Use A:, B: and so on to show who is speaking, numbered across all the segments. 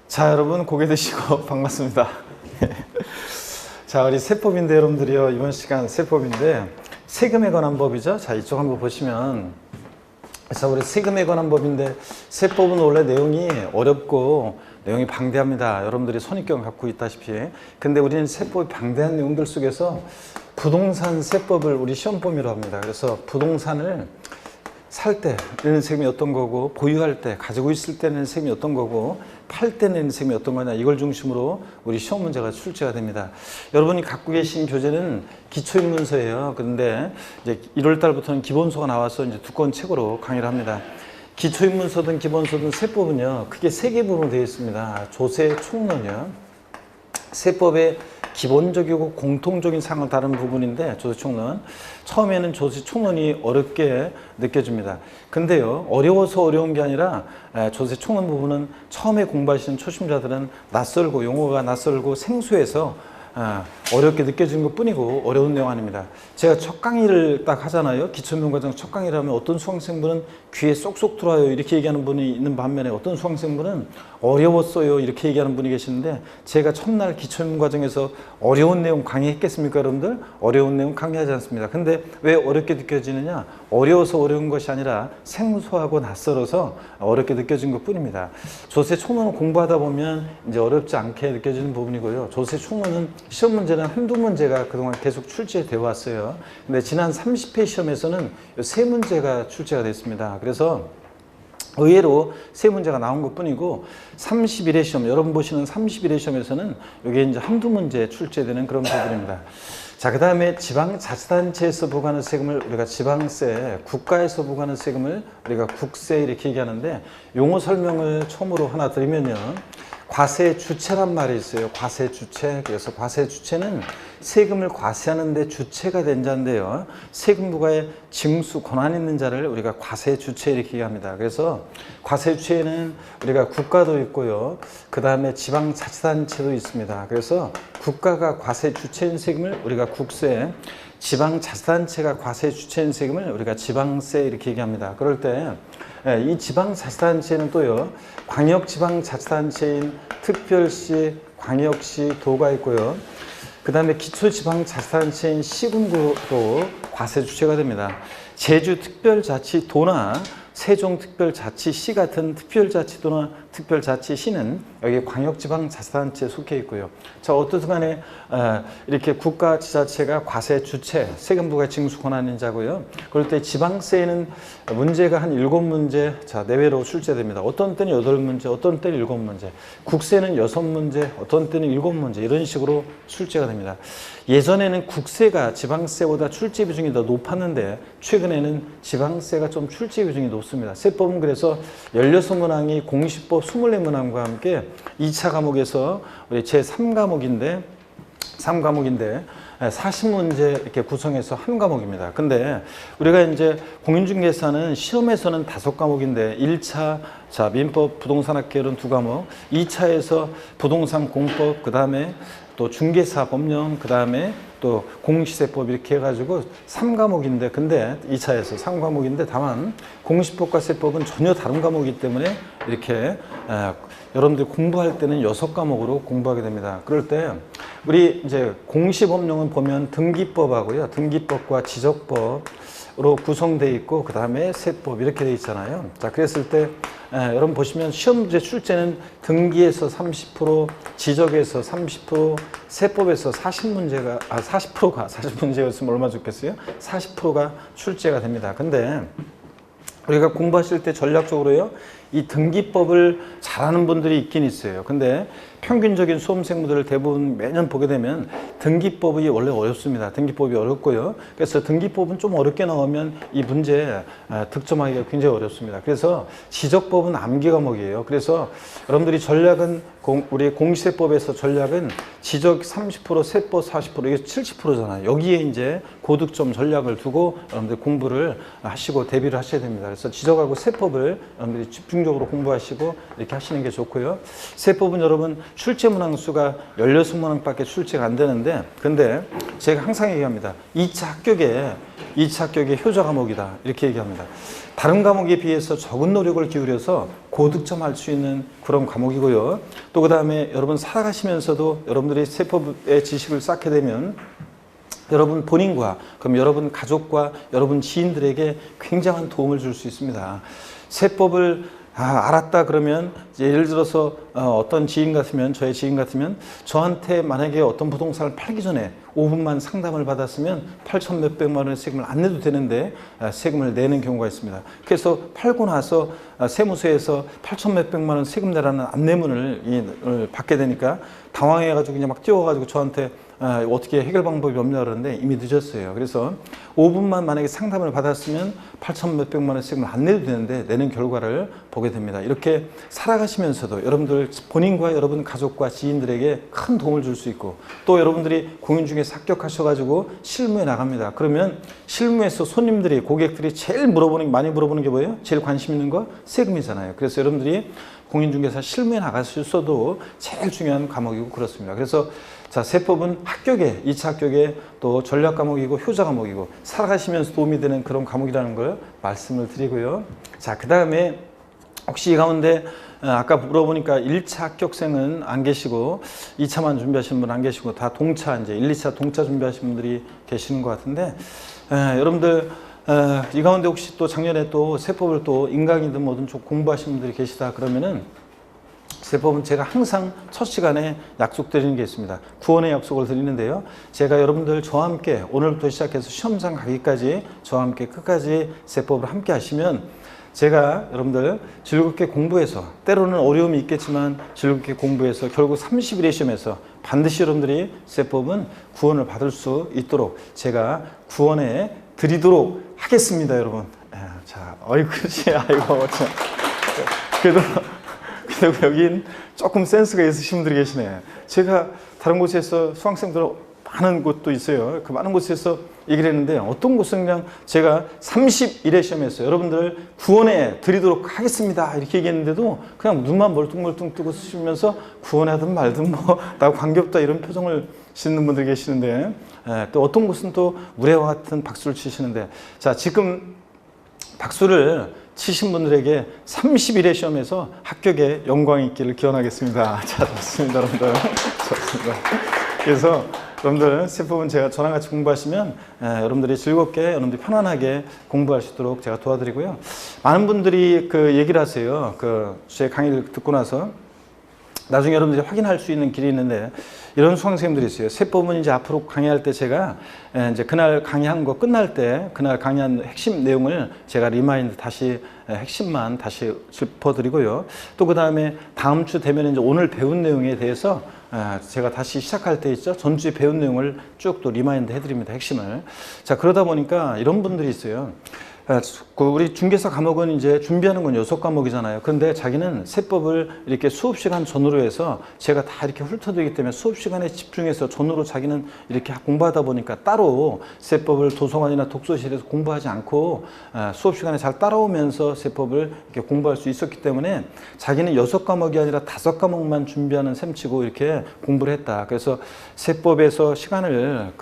A: 자, 여러분 고개 드시고 반갑습니다. 자, 우리 세법인데 여러분들이요, 이번 시간 세법인데 세금에 관한 법이죠. 자, 이쪽 한번 보시면, 자, 우리 세금에 관한 법인데 세법은 원래 내용이 어렵고 내용이 방대합니다. 여러분들이 선입견 갖고 있다시피. 근데 우리는 세법이 방대한 내용들 속에서 부동산 세법을 우리 시험 범위로 합니다. 그래서 부동산을 살 때 내는 세금이 어떤 거고, 보유할 때, 가지고 있을 때 내는 세금이 어떤 거고, 팔 때 내는 세금이 어떤 거냐, 이걸 중심으로 우리 시험 문제가 출제가 됩니다. 여러분이 갖고 계신 교재는 기초입문서예요. 그런데 이제 1월 달부터는 기본서가 나와서 이제 두꺼운 책으로 강의를 합니다. 기초입문서든 기본서든 세법은요, 크게 세 개 부분으로 되어 있습니다. 조세, 총론이요. 세법의 기본적이고 공통적인 사항을 다루는 부분인데, 조세총론. 처음에는 조세총론이 어렵게 느껴집니다. 근데요, 어려워서 어려운 게 아니라 조세총론 부분은 처음에 공부하시는 초심자들은 낯설고, 용어가 낯설고 생소해서 어렵게 느껴지는 것 뿐이고 어려운 내용 아닙니다. 제가 첫 강의를 딱 하잖아요. 기초입문과정 첫 강의를 하면 어떤 수강생분은 귀에 쏙쏙 들어와요 이렇게 얘기하는 분이 있는 반면에, 어떤 수강생분은 어려웠어요 이렇게 얘기하는 분이 계시는데, 제가 첫날 기초입문과정에서 어려운 내용 강의했겠습니까 여러분들? 어려운 내용 강의하지 않습니다. 근데 왜 어렵게 느껴지느냐? 어려워서 어려운 것이 아니라 생소하고 낯설어서 어렵게 느껴진 것 뿐입니다. 조세 총론을 공부하다 보면 이제 어렵지 않게 느껴지는 부분이고요. 조세 총론은 시험 문제는 한두 문제가 그동안 계속 출제되어 왔어요. 근데 지난 30회 시험에서는 세 문제가 출제가 됐습니다. 그래서 의외로 세 문제가 나온 것 뿐이고, 31회 시험, 여러분 보시는 31회 시험에서는 이게 이제 한두 문제 출제되는 그런 부분입니다. 자, 그 다음에 지방자치단체에서 부과하는 세금을 우리가 지방세, 국가에서 부과하는 세금을 우리가 국세 이렇게 얘기하는데, 용어 설명을 처음으로 하나 드리면요. 과세주체란 말이 있어요. 과세주체. 그래서 과세주체는 세금을 과세하는 데 주체가 된 자인데요. 세금 부과에 징수 권한 있는 자를 우리가 과세주체 이렇게 얘기합니다. 그래서 과세주체에는 우리가 국가도 있고요. 그 다음에 지방자치단체도 있습니다. 그래서 국가가 과세주체인 세금을 우리가 국세, 지방자치단체가 과세주체인 세금을 우리가 지방세 이렇게 얘기합니다. 그럴 때 이 지방자치단체는 또요, 광역지방자치단체인 특별시, 광역시, 도가 있고요. 그 다음에 기초지방자치단체인 시군구도 과세주체가 됩니다. 제주특별자치도나 세종특별자치시 같은 특별자치도나 특별자치시는 여기 광역지방자치단체에 속해 있고요. 자, 어떻든 간에 이렇게 국가지자체가 과세주체, 세금부가 징수 권한인 자고요. 그럴 때 지방세에는 문제가 한 7문제 자 내외로 출제됩니다. 어떤 때는 8문제, 어떤 때는 7문제. 국세는 6문제, 어떤 때는 7문제, 이런 식으로 출제가 됩니다. 예전에는 국세가 지방세보다 출제 비중이 더 높았는데, 최근에는 지방세가 좀 출제 비중이 높습니다. 세법은 그래서 16문항이 공시법 24문항과 함께 2차 과목에서 우리 제3과목인데 40문제 이렇게 구성해서 한 과목입니다. 근데 우리가 이제 공인중개사는 시험에서는 5과목인데 1차 자 민법 부동산학개론 2과목, 2차에서 부동산 공법, 그 다음에 또 중개사 법령, 그 다음에 또 공시세법 이렇게 해가지고 3과목인데, 근데 2차에서 3과목인데 다만 공시법과 세법은 전혀 다른 과목이기 때문에 이렇게 여러분들이 공부할 때는 6과목으로 공부하게 됩니다. 그럴 때 우리 이제 공시법령은 보면 등기법하고요, 등기법과 지적법으로 구성되어 있고, 그 다음에 세법 이렇게 되어 있잖아요. 자, 그랬을 때 여러분 보시면 시험 문제 출제는 등기에서 30%, 지적에서 30%, 세법에서 40문제였으면 얼마나 좋겠어요? 40%가 출제가 됩니다. 근데 우리가 공부하실 때 전략적으로요, 이 등기법을 잘하는 분들이 있긴 있어요. 근데 평균적인 수험생분들을 대부분 매년 보게 되면 등기법이 원래 어렵습니다. 등기법이 어렵고요. 그래서 등기법은 좀 어렵게 나오면 이 문제 득점하기가 굉장히 어렵습니다. 그래서 지적법은 암기 과목이에요. 그래서 여러분들이 전략은 우리 공시세법에서 전략은 지적 30%, 세법 40%, 이게 70%잖아요. 여기에 이제 고득점 전략을 두고 여러분들 공부를 하시고 대비를 하셔야 됩니다. 그래서 지적하고 세법을 여러분들이 집중적으로 공부하시고 이렇게 하시는 게 좋고요. 세법은 여러분 출제 문항수가 16문항밖에 출제가 안 되는데, 근데 제가 항상 얘기합니다. 2차 합격의 효자 과목이다. 이렇게 얘기합니다. 다른 과목에 비해서 적은 노력을 기울여서 고득점할 수 있는 그런 과목이고요. 또 그 다음에 여러분 살아가시면서도 여러분들이 세법의 지식을 쌓게 되면 여러분 본인과 그럼 여러분 가족과 여러분 지인들에게 굉장한 도움을 줄 수 있습니다. 세법을 알았다 그러면 예를 들어서 어떤 지인 같으면 저의 지인 같으면 저한테 만약에 어떤 부동산을 팔기 전에 5분만 상담을 받았으면 8천 몇백만 원의 세금을 안 내도 되는데 세금을 내는 경우가 있습니다. 그래서 팔고 나서 세무서에서 8천 몇백만 원 세금 내라는 안내문을 받게 되니까 당황해가지고 그냥 막 뛰어가지고 저한테 어떻게 해결 방법이 없냐 그러는데 이미 늦었어요. 그래서 5분만 만약에 상담을 받았으면 8천 몇백만 원 세금을 안 내도 되는데 내는 결과를 보게 됩니다. 이렇게 살아가시면서도 여러분들 본인과 여러분 가족과 지인들에게 큰 도움을 줄 수 있고, 또 여러분들이 공인중개사 합격하셔가지고 실무에 나갑니다. 그러면 실무에서 손님들이 고객들이 제일 많이 물어보는 게 뭐예요? 제일 관심 있는 거 세금이잖아요. 그래서 여러분들이 공인중개사 실무에 나가셨어도 제일 중요한 과목이고 그렇습니다. 그래서 자, 세법은 2차 합격에 또 전략 과목이고 효자 과목이고 살아가시면서 도움이 되는 그런 과목이라는 걸 말씀을 드리고요. 자, 그 다음에 혹시 이 가운데 아까 물어보니까 1차 합격생은 안 계시고 2차만 준비하시는 분 안 계시고 다 동차 이제 1, 2차 동차 준비하시는 분들이 계시는 것 같은데 여러분들 이 가운데 혹시 또 작년에 또 세법을 또 인강이든 뭐든 좀 공부하시는 분들이 계시다 그러면은 세법은 제가 항상 첫 시간에 약속드리는 게 있습니다. 구원의 약속을 드리는데요. 제가 여러분들 저와 함께 오늘부터 시작해서 시험장 가기까지 저와 함께 끝까지 세법을 함께 하시면 제가 여러분들 즐겁게 공부해서 때로는 어려움이 있겠지만 즐겁게 공부해서 결국 30일의 시험에서 반드시 여러분들이 세법은 구원을 받을 수 있도록 제가 구원해 드리도록 하겠습니다, 여러분. 자, 어이구지, 아이고, 참. 그래도 여긴 조금 센스가 있으신 분들이 계시네. 제가 다른 곳에서 수강생들 많은 곳도 있어요. 그 많은 곳에서 얘기를 했는데 어떤 곳은 그냥 제가 30일의 시험에서 여러분들 구원해 드리도록 하겠습니다 이렇게 얘기했는데도 그냥 눈만 멀뚱멀뚱 뜨고 쓰시면서 구원하든 말든 뭐 나 관계없다 이런 표정을 짓는 분들 계시는데 또 어떤 곳은 또 우레와 같은 박수를 치시는데 자, 지금 박수를 치신 분들에게 30일의 시험에서 합격의 영광이 있기를 기원하겠습니다. 자, 좋습니다, 여러분들. 좋습니다. 그래서 여러분들 세법은 제가 저랑 같이 공부하시면 여러분들이 즐겁게 여러분들이 편안하게 공부할 수 있도록 제가 도와드리고요. 많은 분들이 그 얘기를 하세요. 제 강의를 듣고 나서 나중에 여러분들이 확인할 수 있는 길이 있는데 이런 수강생들이 있어요. 세법은 이제 앞으로 강의할 때 제가 이제 그날 강의한 거 끝날 때 그날 강의한 핵심 내용을 제가 리마인드 다시 핵심만 다시 짚어드리고요. 또 그 다음에 다음 주 되면 이제 오늘 배운 내용에 대해서 제가 다시 시작할 때 있죠. 전주에 배운 내용을 쭉 또 리마인드 해드립니다. 핵심을. 자, 그러다 보니까 이런 분들이 있어요. 우리 중개사 과목은 이제 준비하는 건 6과목이잖아요. 그런데 자기는 세법을 이렇게 수업 시간 전후로 해서 제가 다 이렇게 훑어드리기 때문에 수업 시간에 집중해서 전후로 자기는 이렇게 공부하다 보니까 따로 세법을 도서관이나 독서실에서 공부하지 않고 수업 시간에 잘 따라오면서 세법을 이렇게 공부할 수 있었기 때문에 자기는 6과목이 아니라 5과목만 준비하는 셈치고 이렇게 공부를 했다. 그래서 세법에서 시간을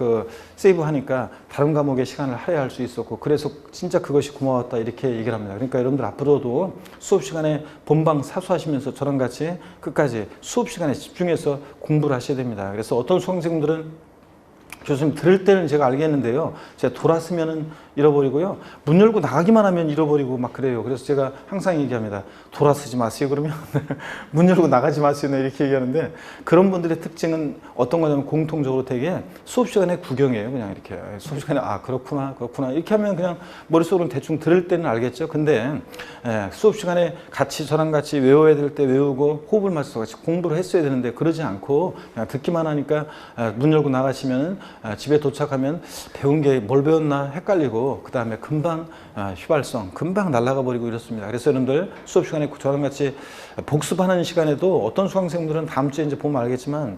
A: 세이브하니까 다른 과목에 시간을 할애할 수 있었고 그래서 진짜 그것이 고마웠다 이렇게 얘기를 합니다. 그러니까 여러분들 앞으로도 수업 시간에 본방 사수하시면서 저랑 같이 끝까지 수업 시간에 집중해서 공부를 하셔야 됩니다. 그래서 어떤 수강생들은 교수님 들을 때는 제가 알겠는데요. 제가 돌았으면은 잃어버리고요. 문 열고 나가기만 하면 잃어버리고 막 그래요. 그래서 제가 항상 얘기합니다. 돌아서지 마세요. 그러면 문 열고 나가지 마세요. 이렇게 얘기하는데 그런 분들의 특징은 어떤 거냐면 공통적으로 되게 수업 시간에 구경해요. 그냥 이렇게 수업 시간에 그렇구나 이렇게 하면 그냥 머릿속으로 대충 들을 때는 알겠죠. 근데 수업 시간에 같이 저랑 같이 외워야 될 때 외우고 호흡을 맞춰서 같이 공부를 했어야 되는데 그러지 않고 그냥 듣기만 하니까 문 열고 나가시면은 집에 도착하면 배운 게 뭘 배웠나 헷갈리고 그 다음에 금방 휘발성 금방 날아가 버리고 이렇습니다. 그래서 여러분들 수업 시간에 저랑 같이 복습하는 시간에도 어떤 수강생들은 다음 주에 이제 보면 알겠지만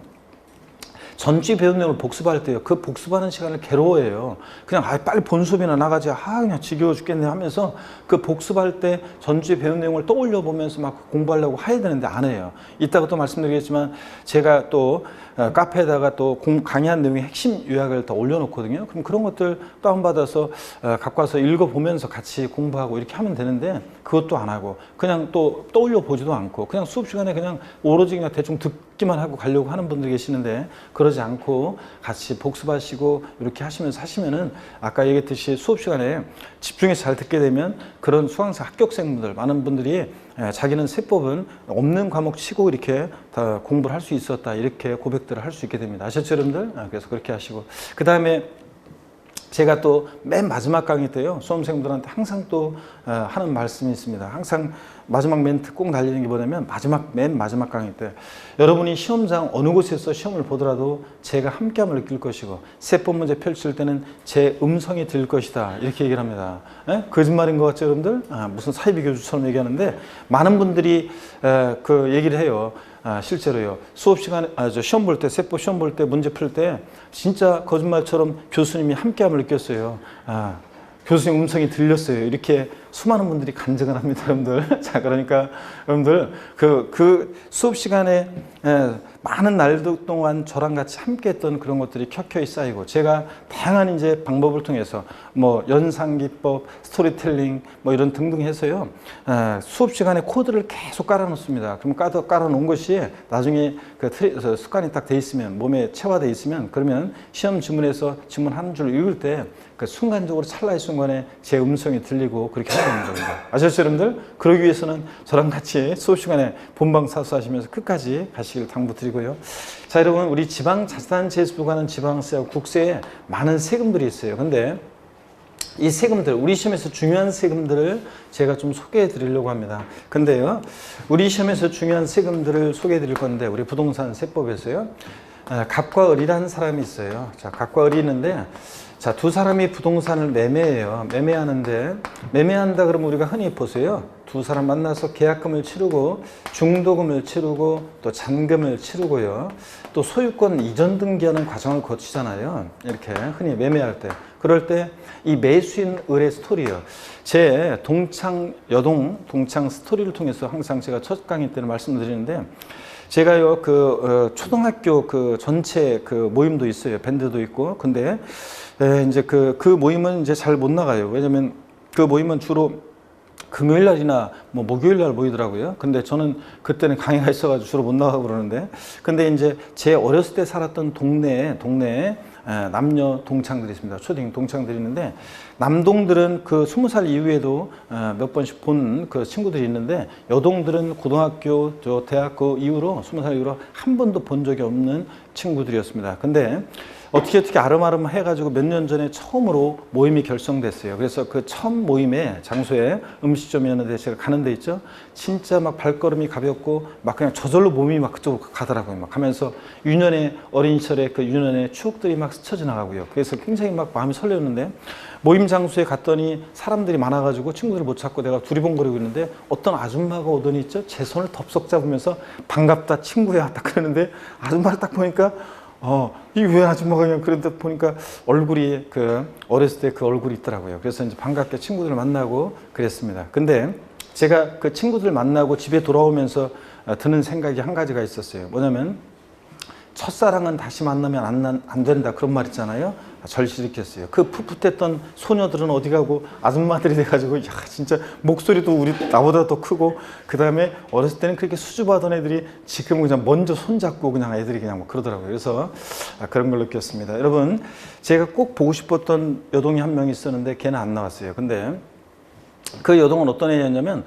A: 전주에 배운 내용을 복습할 때요. 그 복습하는 시간을 괴로워해요. 그냥 빨리 본 수업이나 나가지. 그냥 지겨워 죽겠네 하면서 그 복습할 때 전주에 배운 내용을 떠올려 보면서 막 공부하려고 해야 되는데 안 해요. 이따가 또 말씀드리겠지만 제가 또 카페에다가 또 강의한 내용의 핵심 요약을 더 올려놓거든요. 그럼 그런 것들 다운받아서 갖고 와서 읽어보면서 같이 공부하고 이렇게 하면 되는데 그것도 안 하고 그냥 또 떠올려 보지도 않고 그냥 수업 시간에 그냥 오로지 그냥 대충 듣기만 하고 가려고 하는 분들이 계시는데 그러지 않고 같이 복습하시고 이렇게 하시면서 하시면은 아까 얘기했듯이 수업 시간에 집중해서 잘 듣게 되면 그런 수강생 합격생분들 많은 분들이 자기는 세법은 없는 과목 치고 이렇게 다 공부를 할 수 있었다 이렇게 고백들을 할 수 있게 됩니다. 아셨죠 여러분들? 그래서 그렇게 하시고 그 다음에 제가 또 맨 마지막 강의 때요 수험생들한테 항상 또 하는 말씀이 있습니다. 항상 마지막 멘트 꼭 날리는 게 뭐냐면 맨 마지막 강의 때 여러분이 시험장 어느 곳에서 시험을 보더라도 제가 함께함을 느낄 것이고 세법 문제 펼칠 때는 제 음성이 들릴 것이다 이렇게 얘기를 합니다. 거짓말인 것 같죠 여러분들? 무슨 사이비 교주처럼 얘기하는데 많은 분들이 그 얘기를 해요. 실제로요. 수업 시간에, 시험 볼 때, 세법 시험 볼 때, 문제 풀 때, 진짜 거짓말처럼 교수님이 함께함을 느꼈어요. 교수님 음성이 들렸어요. 이렇게 수많은 분들이 간증을 합니다, 여러분들. 자, 그러니까 여러분들, 그 수업 시간에 많은 날들 동안 저랑 같이 함께 했던 그런 것들이 켜켜이 쌓이고, 제가 다양한 이제 방법을 통해서 뭐 연상기법, 스토리텔링 뭐 이런 등등 해서요, 수업 시간에 코드를 계속 깔아놓습니다. 그럼 깔아놓은 것이 나중에 그 습관이 딱 돼 있으면, 몸에 체화돼 있으면, 그러면 시험 지문에서 지문 한 줄 읽을 때 그 순간적으로 찰나의 순간에 제 음성이 들리고 그렇게 하는 겁니다. 아셨죠, 여러분들? 그러기 위해서는 저랑 같이 수업 시간에 본방사수하시면서 끝까지 가시길 당부드리고요. 자, 여러분, 우리 지방자치단체에서 하는 지방세와 국세에 많은 세금들이 있어요. 근데 이 세금들, 우리 시험에서 중요한 세금들을 제가 좀 소개해 드리려고 합니다. 근데요, 우리 시험에서 중요한 세금들을 소개해 드릴 건데, 우리 부동산 세법에서요, 갑과 을이라는 사람이 있어요. 자, 갑과 을이 있는데, 자, 두 사람이 부동산을 매매해요. 매매한다 그러면 우리가 흔히 보세요. 두 사람 만나서 계약금을 치르고 중도금을 치르고 또 잔금을 치르고요. 또 소유권 이전 등기하는 과정을 거치잖아요. 이렇게 흔히 매매할 때. 그럴 때 이 매수인 을의 스토리요. 제 동창 스토리를 통해서 항상 제가 첫 강의 때는 말씀드리는데 제가요, 초등학교 전체 모임도 있어요. 밴드도 있고. 근데, 이제 그 모임은 이제 잘 못 나가요. 왜냐면 그 모임은 주로 금요일 날이나 뭐 목요일 날 모이더라고요. 근데 저는 그때는 강의가 있어가지고 주로 못 나가고 그러는데. 근데 이제 제 어렸을 때 살았던 동네에 남녀 동창들이 있습니다. 초딩 동창들이 있는데 남동들은 그 20살 이후에도 몇 번씩 본 그 친구들이 있는데 여동들은 고등학교, 대학교 이후로 20살 이후로 한 번도 본 적이 없는 친구들이었습니다. 근데 어떻게 아름아름 해가지고 몇 년 전에 처음으로 모임이 결성됐어요. 그래서 그 처음 모임의 장소에 음식점이었는데 제가 가는 데 있죠. 진짜 막 발걸음이 가볍고 막 그냥 저절로 몸이 막 그쪽으로 가더라고요. 막 하면서 어린 시절의 그 유년의 추억들이 막 스쳐 지나가고요. 그래서 굉장히 막 마음이 설레었는데 모임 장소에 갔더니 사람들이 많아가지고 친구들을 못 찾고 내가 두리번거리고 있는데 어떤 아줌마가 오더니 있죠. 제 손을 덥석 잡으면서 반갑다 친구야 딱 그러는데 아줌마를 딱 보니까 이게 왜 아줌마가 그냥 그런데 보니까 얼굴이 어렸을 때 그 얼굴이 있더라고요. 그래서 이제 반갑게 친구들을 만나고 그랬습니다. 근데 제가 그 친구들 만나고 집에 돌아오면서 드는 생각이 한 가지가 있었어요. 뭐냐면 첫사랑은 다시 만나면 안 된다 그런 말 있잖아요. 절실했겠어요. 그 풋풋했던 소녀들은 어디 가고 아줌마들이 돼가지고 야 진짜 목소리도 나보다 더 크고 그 다음에 어렸을 때는 그렇게 수줍어하던 애들이 지금은 그냥 먼저 손잡고 그냥 애들이 그냥 막 그러더라고요. 그래서 그런 걸 느꼈습니다. 여러분 제가 꼭 보고 싶었던 여동이 한 명 있었는데 걔는 안 나왔어요. 근데 그 여동은 어떤 애였냐면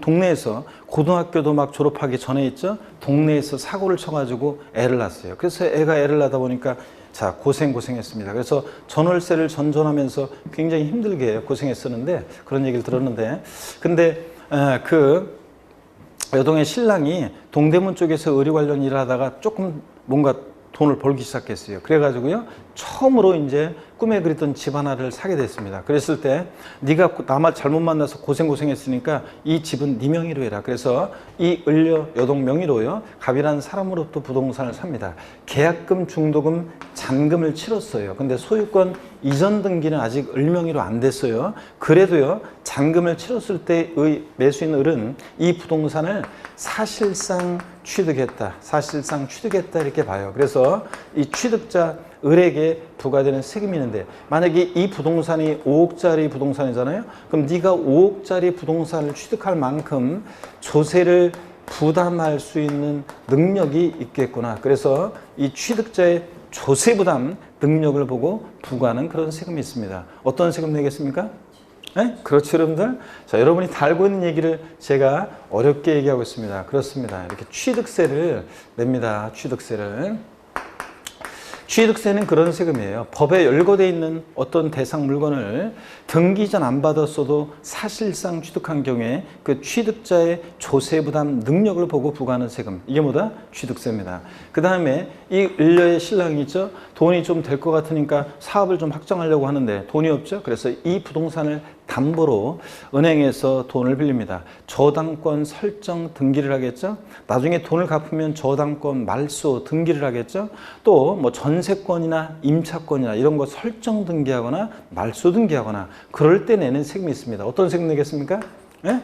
A: 동네에서 고등학교도 막 졸업하기 전에 있죠. 동네에서 사고를 쳐가지고 애를 낳았어요. 그래서 애가 애를 낳다 보니까 자 고생했습니다. 그래서 전월세를 전전하면서 굉장히 힘들게 고생했었는데 그런 얘기를 들었는데 근데 그 여동의 신랑이 동대문 쪽에서 의료 관련 일을 하다가 조금 뭔가 돈을 벌기 시작했어요. 그래가지고요 처음으로 이제 꿈에 그리던 집 하나를 사게 됐습니다. 그랬을 때 네가 나만 잘못 만나서 고생했으니까 이 집은 네 명의로 해라. 그래서 이 을려 여동 명의로요 갑이라는 사람으로부터 부동산을 삽니다. 계약금, 중도금, 잔금을 치렀어요. 근데 소유권 이전 등기는 아직 을 명의로 안 됐어요. 그래도요 잔금을 치렀을 때의 매수인 을은 이 부동산을 사실상 취득했다 이렇게 봐요. 그래서 이 취득자 을에게 부과되는 세금이 있는데, 만약에 이 부동산이 5억짜리 부동산이잖아요. 그럼 네가 5억짜리 부동산을 취득할 만큼 조세를 부담할 수 있는 능력이 있겠구나. 그래서 이 취득자의 조세 부담 능력을 보고 부과하는 그런 세금이 있습니다. 어떤 세금 내겠습니까? 네? 그렇죠, 여러분들? 자, 여러분이 다 알고 있는 얘기를 제가 어렵게 얘기하고 있습니다. 그렇습니다. 이렇게 취득세를 냅니다. 취득세는 그런 세금이에요. 법에 열거되어 있는 어떤 대상 물건을 등기 전 안 받았어도 사실상 취득한 경우에 그 취득자의 조세 부담 능력을 보고 부과하는 세금. 이게 뭐다? 취득세입니다. 그 다음에 이 을려의 신랑이 있죠. 돈이 좀 될 것 같으니까 사업을 좀 확장하려고 하는데 돈이 없죠. 그래서 이 부동산을 담보로 은행에서 돈을 빌립니다. 저당권 설정 등기를 하겠죠. 나중에 돈을 갚으면 저당권 말소 등기를 하겠죠. 또 뭐 전세권이나 임차권이나 이런 거 설정 등기하거나 말소 등기하거나 그럴 때 내는 세금이 있습니다. 어떤 세금 내겠습니까? 네?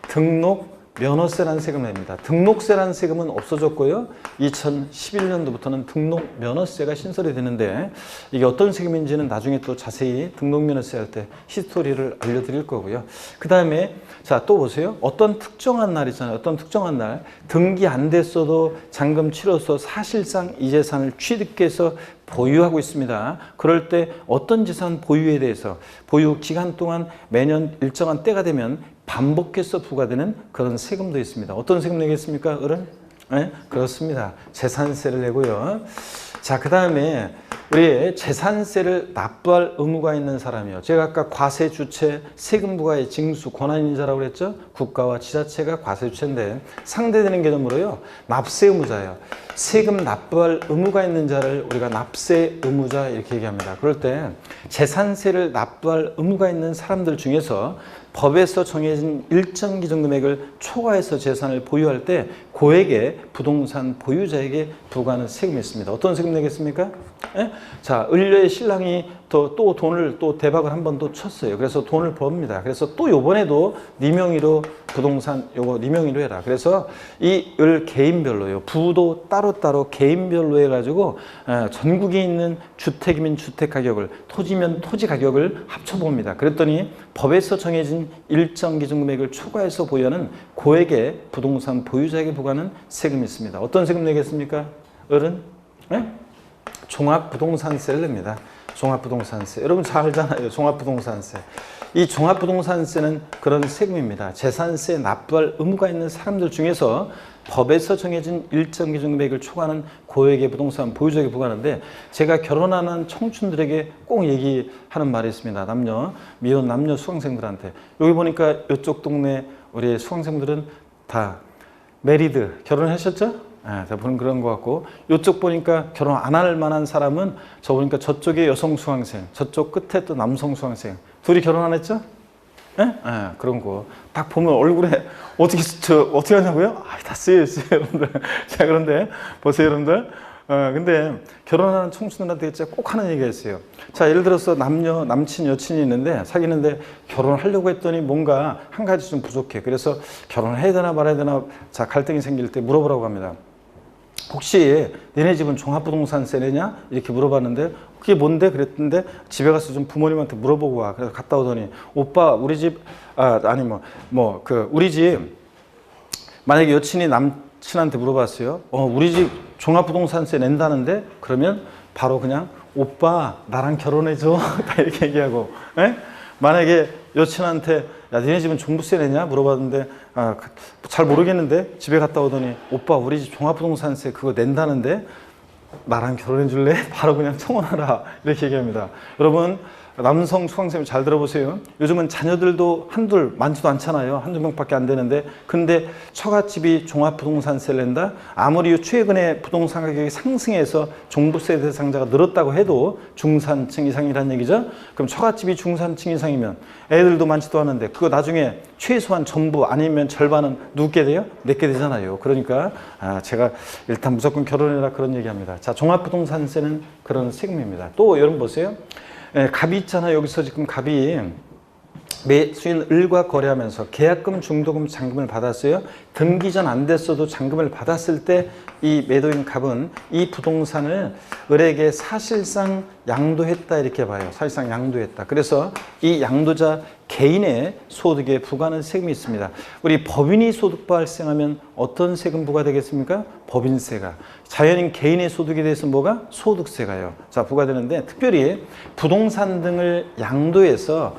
A: 등록 면허세라는 세금을 냅니다. 등록세라는 세금은 없어졌고요. 2011년도부터는 등록 면허세가 신설이 되는데 이게 어떤 세금인지는 나중에 또 자세히 등록 면허세 할 때 히스토리를 알려드릴 거고요. 그 다음에 자, 또 보세요. 어떤 특정한 날 있잖아요. 어떤 특정한 날 등기 안 됐어도 잔금 치러서 사실상 이 재산을 취득해서 보유하고 있습니다. 그럴 때 어떤 재산 보유에 대해서 보유 기간 동안 매년 일정한 때가 되면 반복해서 부과되는 그런 세금도 있습니다. 어떤 세금 내겠습니까? 을은? 네? 그렇습니다. 재산세를 내고요. 자, 그 다음에 우리 재산세를 납부할 의무가 있는 사람이요. 제가 아까 과세 주체, 세금 부과의 징수, 권한인자라고 그랬죠? 국가와 지자체가 과세 주체인데 상대되는 개념으로요. 납세 의무자예요. 세금 납부할 의무가 있는 자를 우리가 납세 의무자 이렇게 얘기합니다. 그럴 때 재산세를 납부할 의무가 있는 사람들 중에서 법에서 정해진 일정 기준 금액을 초과해서 재산을 보유할 때 고액의 부동산 보유자에게 부과하는 세금이 있습니다. 어떤 세금 내겠습니까? 예? 자, 을려의 신랑이 또 돈을 또 대박을 한 번 또 쳤어요. 그래서 돈을 법니다. 그래서 또 요번에도 네 명의로 부동산 요거 네 명의로 해라. 그래서 이 을 개인별로요. 부도 따로따로 개인별로 해가지고 전국에 있는 주택이면 주택 가격을, 토지면 토지 가격을 합쳐봅니다. 그랬더니 법에서 정해진 일정 기준 금액을 초과해서 보유하는 고액의 부동산 보유자에게 부과하는 세금이 있습니다. 어떤 세금 내겠습니까? 을은? 네? 종합부동산세를 냅니다. 종합부동산세. 여러분 잘 알잖아요. 종합부동산세. 이 종합부동산세는 그런 세금입니다. 재산세 납부할 의무가 있는 사람들 중에서 법에서 정해진 일정 기준 금액을 초과하는 고액의 부동산 보유자에게 부과하는데 제가 결혼하는 청춘들에게 꼭 얘기하는 말이 있습니다. 미혼 남녀 수강생들한테. 여기 보니까 이쪽 동네 우리 수강생들은 다 메리드, 결혼하셨죠? 다 보는 그런 것 같고 이쪽 보니까 결혼 안 할 만한 사람은 저 보니까 저쪽에 여성 수강생, 저쪽 끝에 또 남성 수강생 둘이 결혼 안 했죠? 그런 거 딱 보면 얼굴에 어떻게 하냐고요? 다 쓰여 있어요, 여러분들. 자, 그런데 보세요, 여러분들. 근데 결혼하는 청춘들한테 진짜 꼭 하는 얘기가 있어요. 자, 예를 들어서 남친, 여친이 있는데 사귀는데 결혼하려고 했더니 뭔가 한 가지 좀 부족해. 그래서 결혼해야 되나 말아야 되나 자, 갈등이 생길 때 물어보라고 합니다. 혹시 너네 집은 종합부동산세 내냐? 이렇게 물어봤는데 그게 뭔데? 그랬는데 집에 가서 좀 부모님한테 물어보고 와. 그래서 갔다 오더니 오빠 우리 집 우리 집 만약에 여친이 남친한테 물어봤어요. 우리 집 종합부동산세 낸다는데 그러면 바로 그냥 오빠 나랑 결혼해줘 다 이렇게 얘기하고 만약에 여친한테 야 니네 집은 종부세 내냐 물어봤는데 잘 모르겠는데 집에 갔다 오더니 오빠 우리 집 종합부동산세 그거 낸다는데 나랑 결혼해 줄래? 바로 그냥 청혼하라 이렇게 얘기합니다. 여러분 남성 수강생님 잘 들어보세요. 요즘은 자녀들도 한둘 많지도 않잖아요. 한두 명밖에 안 되는데, 근데 처갓집이 종합부동산세를 낸다? 아무리 최근에 부동산 가격이 상승해서 종부세 대상자가 늘었다고 해도 중산층 이상이라는 얘기죠. 그럼 처갓집이 중산층 이상이면 애들도 많지도 않은데 그거 나중에 최소한 전부 아니면 절반은 누게 돼요? 내게 되잖아요. 그러니까 제가 일단 무조건 결혼해라 그런 얘기합니다. 자, 종합부동산세는 그런 세금입니다. 또 여러분 보세요. 갑이 있잖아요. 여기서 지금 갑이 매수인 을과 거래하면서 계약금, 중도금, 잔금을 받았어요. 등기 전 안 됐어도 잔금을 받았을 때 이 매도인 갑은 이 부동산을 을에게 사실상 양도했다 이렇게 봐요. 사실상 양도했다. 그래서 이 양도자 개인의 소득에 부과하는 세금이 있습니다. 우리 법인이 소득 발생하면 어떤 세금 부과되겠습니까? 법인세가. 자연인 개인의 소득에 대해서 뭐가? 소득세가요. 자, 부과되는데 특별히 부동산 등을 양도해서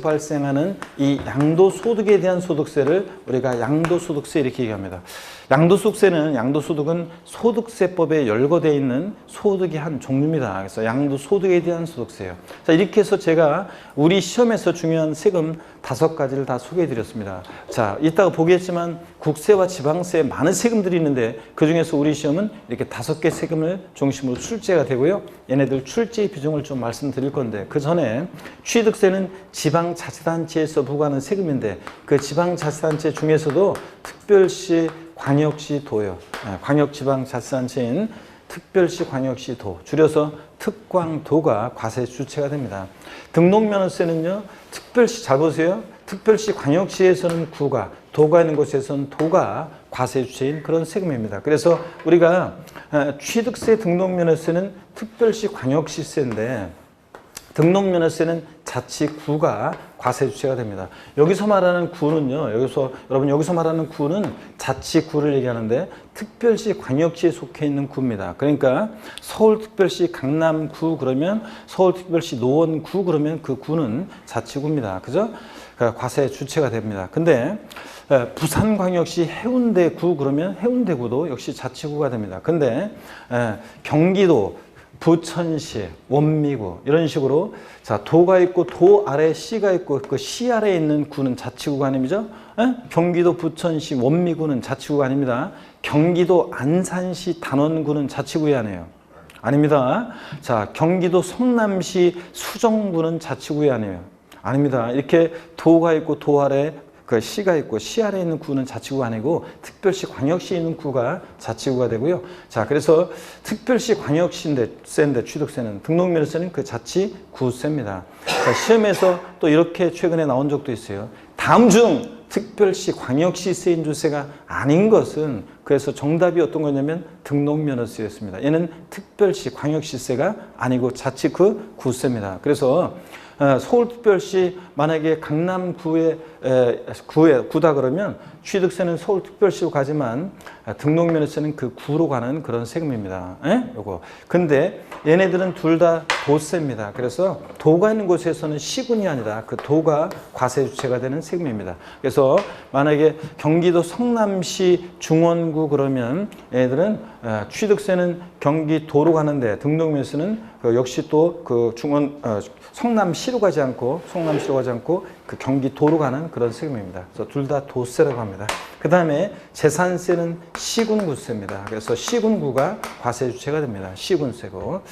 A: 발생하는 이 양도소득에 대한 소득세를 우리가 양도소득세 이렇게 얘기합니다. 양도소득은 소득세법에 열거되어 있는 소득의 한 종류입니다. 그래서 양도소득에 대한 소득세예요. 자, 이렇게 해서 제가 우리 시험에서 중요한 세금 5가지를 다 소개해 드렸습니다. 자, 이따가 보겠지만 국세와 지방세 많은 세금들이 있는데 그 중에서 우리 시험은 이렇게 5개 세금을 중심으로 출제가 되고요. 얘네들 출제 비중을 좀 말씀드릴 건데 그 전에 취득세는 지방자치단체에서 부과하는 세금인데 그 지방자치단체 중에서도 특별시, 광역시, 도요. 광역지방자치단체인 특별시, 광역시, 도, 줄여서 특광도가 과세 주체가 됩니다. 등록면허세는요, 특별시, 잘 보세요. 특별시, 광역시에서는 구가, 도가 있는 곳에서는 도가 과세 주체인 그런 세금입니다. 그래서 우리가 취득세, 등록면허세는 특별시, 광역시세인데 등록면허세는 자치구가 과세 주체가 됩니다. 여기서 말하는 구는요, 여기서 말하는 구는 자치구를 얘기하는데 특별시, 광역시에 속해 있는 구입니다. 그러니까 서울특별시 강남구 그러면 서울특별시 노원구 그러면 그 구는 자치구입니다. 그죠? 그러니까 과세 주체가 됩니다. 근데 부산광역시 해운대구 그러면 해운대구도 역시 자치구가 됩니다. 근데 경기도 부천시, 원미구 이런 식으로 자 도가 있고 도 아래 시가 있고 그 시 아래에 있는 구는 자치구가 아닙니죠? 경기도 부천시, 원미구는 자치구가 아닙니다. 경기도 안산시, 단원구는 자치구에 아니에요. 아닙니다. 자 경기도 성남시, 수정구는 자치구에 아니에요. 아닙니다. 이렇게 도가 있고 도 아래 그 시가 있고 시 아래에 있는 구는 자치구가 아니고 특별시, 광역시에 있는 구가 자치구가 되고요. 자, 그래서 특별시, 광역시인데 취득세는 등록면허세는 그 자치구세입니다. 자, 시험에서 또 이렇게 최근에 나온 적도 있어요. 다음 중 특별시, 광역시 세인조세가 아닌 것은 그래서 정답이 어떤 거냐면 등록면허세였습니다. 얘는 특별시, 광역시세가 아니고 자치구세입니다. 그래서 서울특별시 만약에 강남구에 구다 그러면 취득세는 서울특별시로 가지만 등록면허세는 그 구로 가는 그런 세금입니다. 요거. 근데 얘네들은 둘 다 도세입니다. 그래서 도가 있는 곳에서는 시군이 아니라 그 도가 과세 주체가 되는 세금입니다. 그래서 만약에 경기도 성남시 중원구 그러면 얘네들은 취득세는 경기도로 가는데 등록면허세는 역시 또 그 성남시로 가지 않고 그 경기도로 가는 그런 세금입니다. 그래서 둘 다 도세라고 합니다. 그 다음에 재산세는 시군구세입니다. 그래서 시군구가 과세 주체가 됩니다. 시군세고.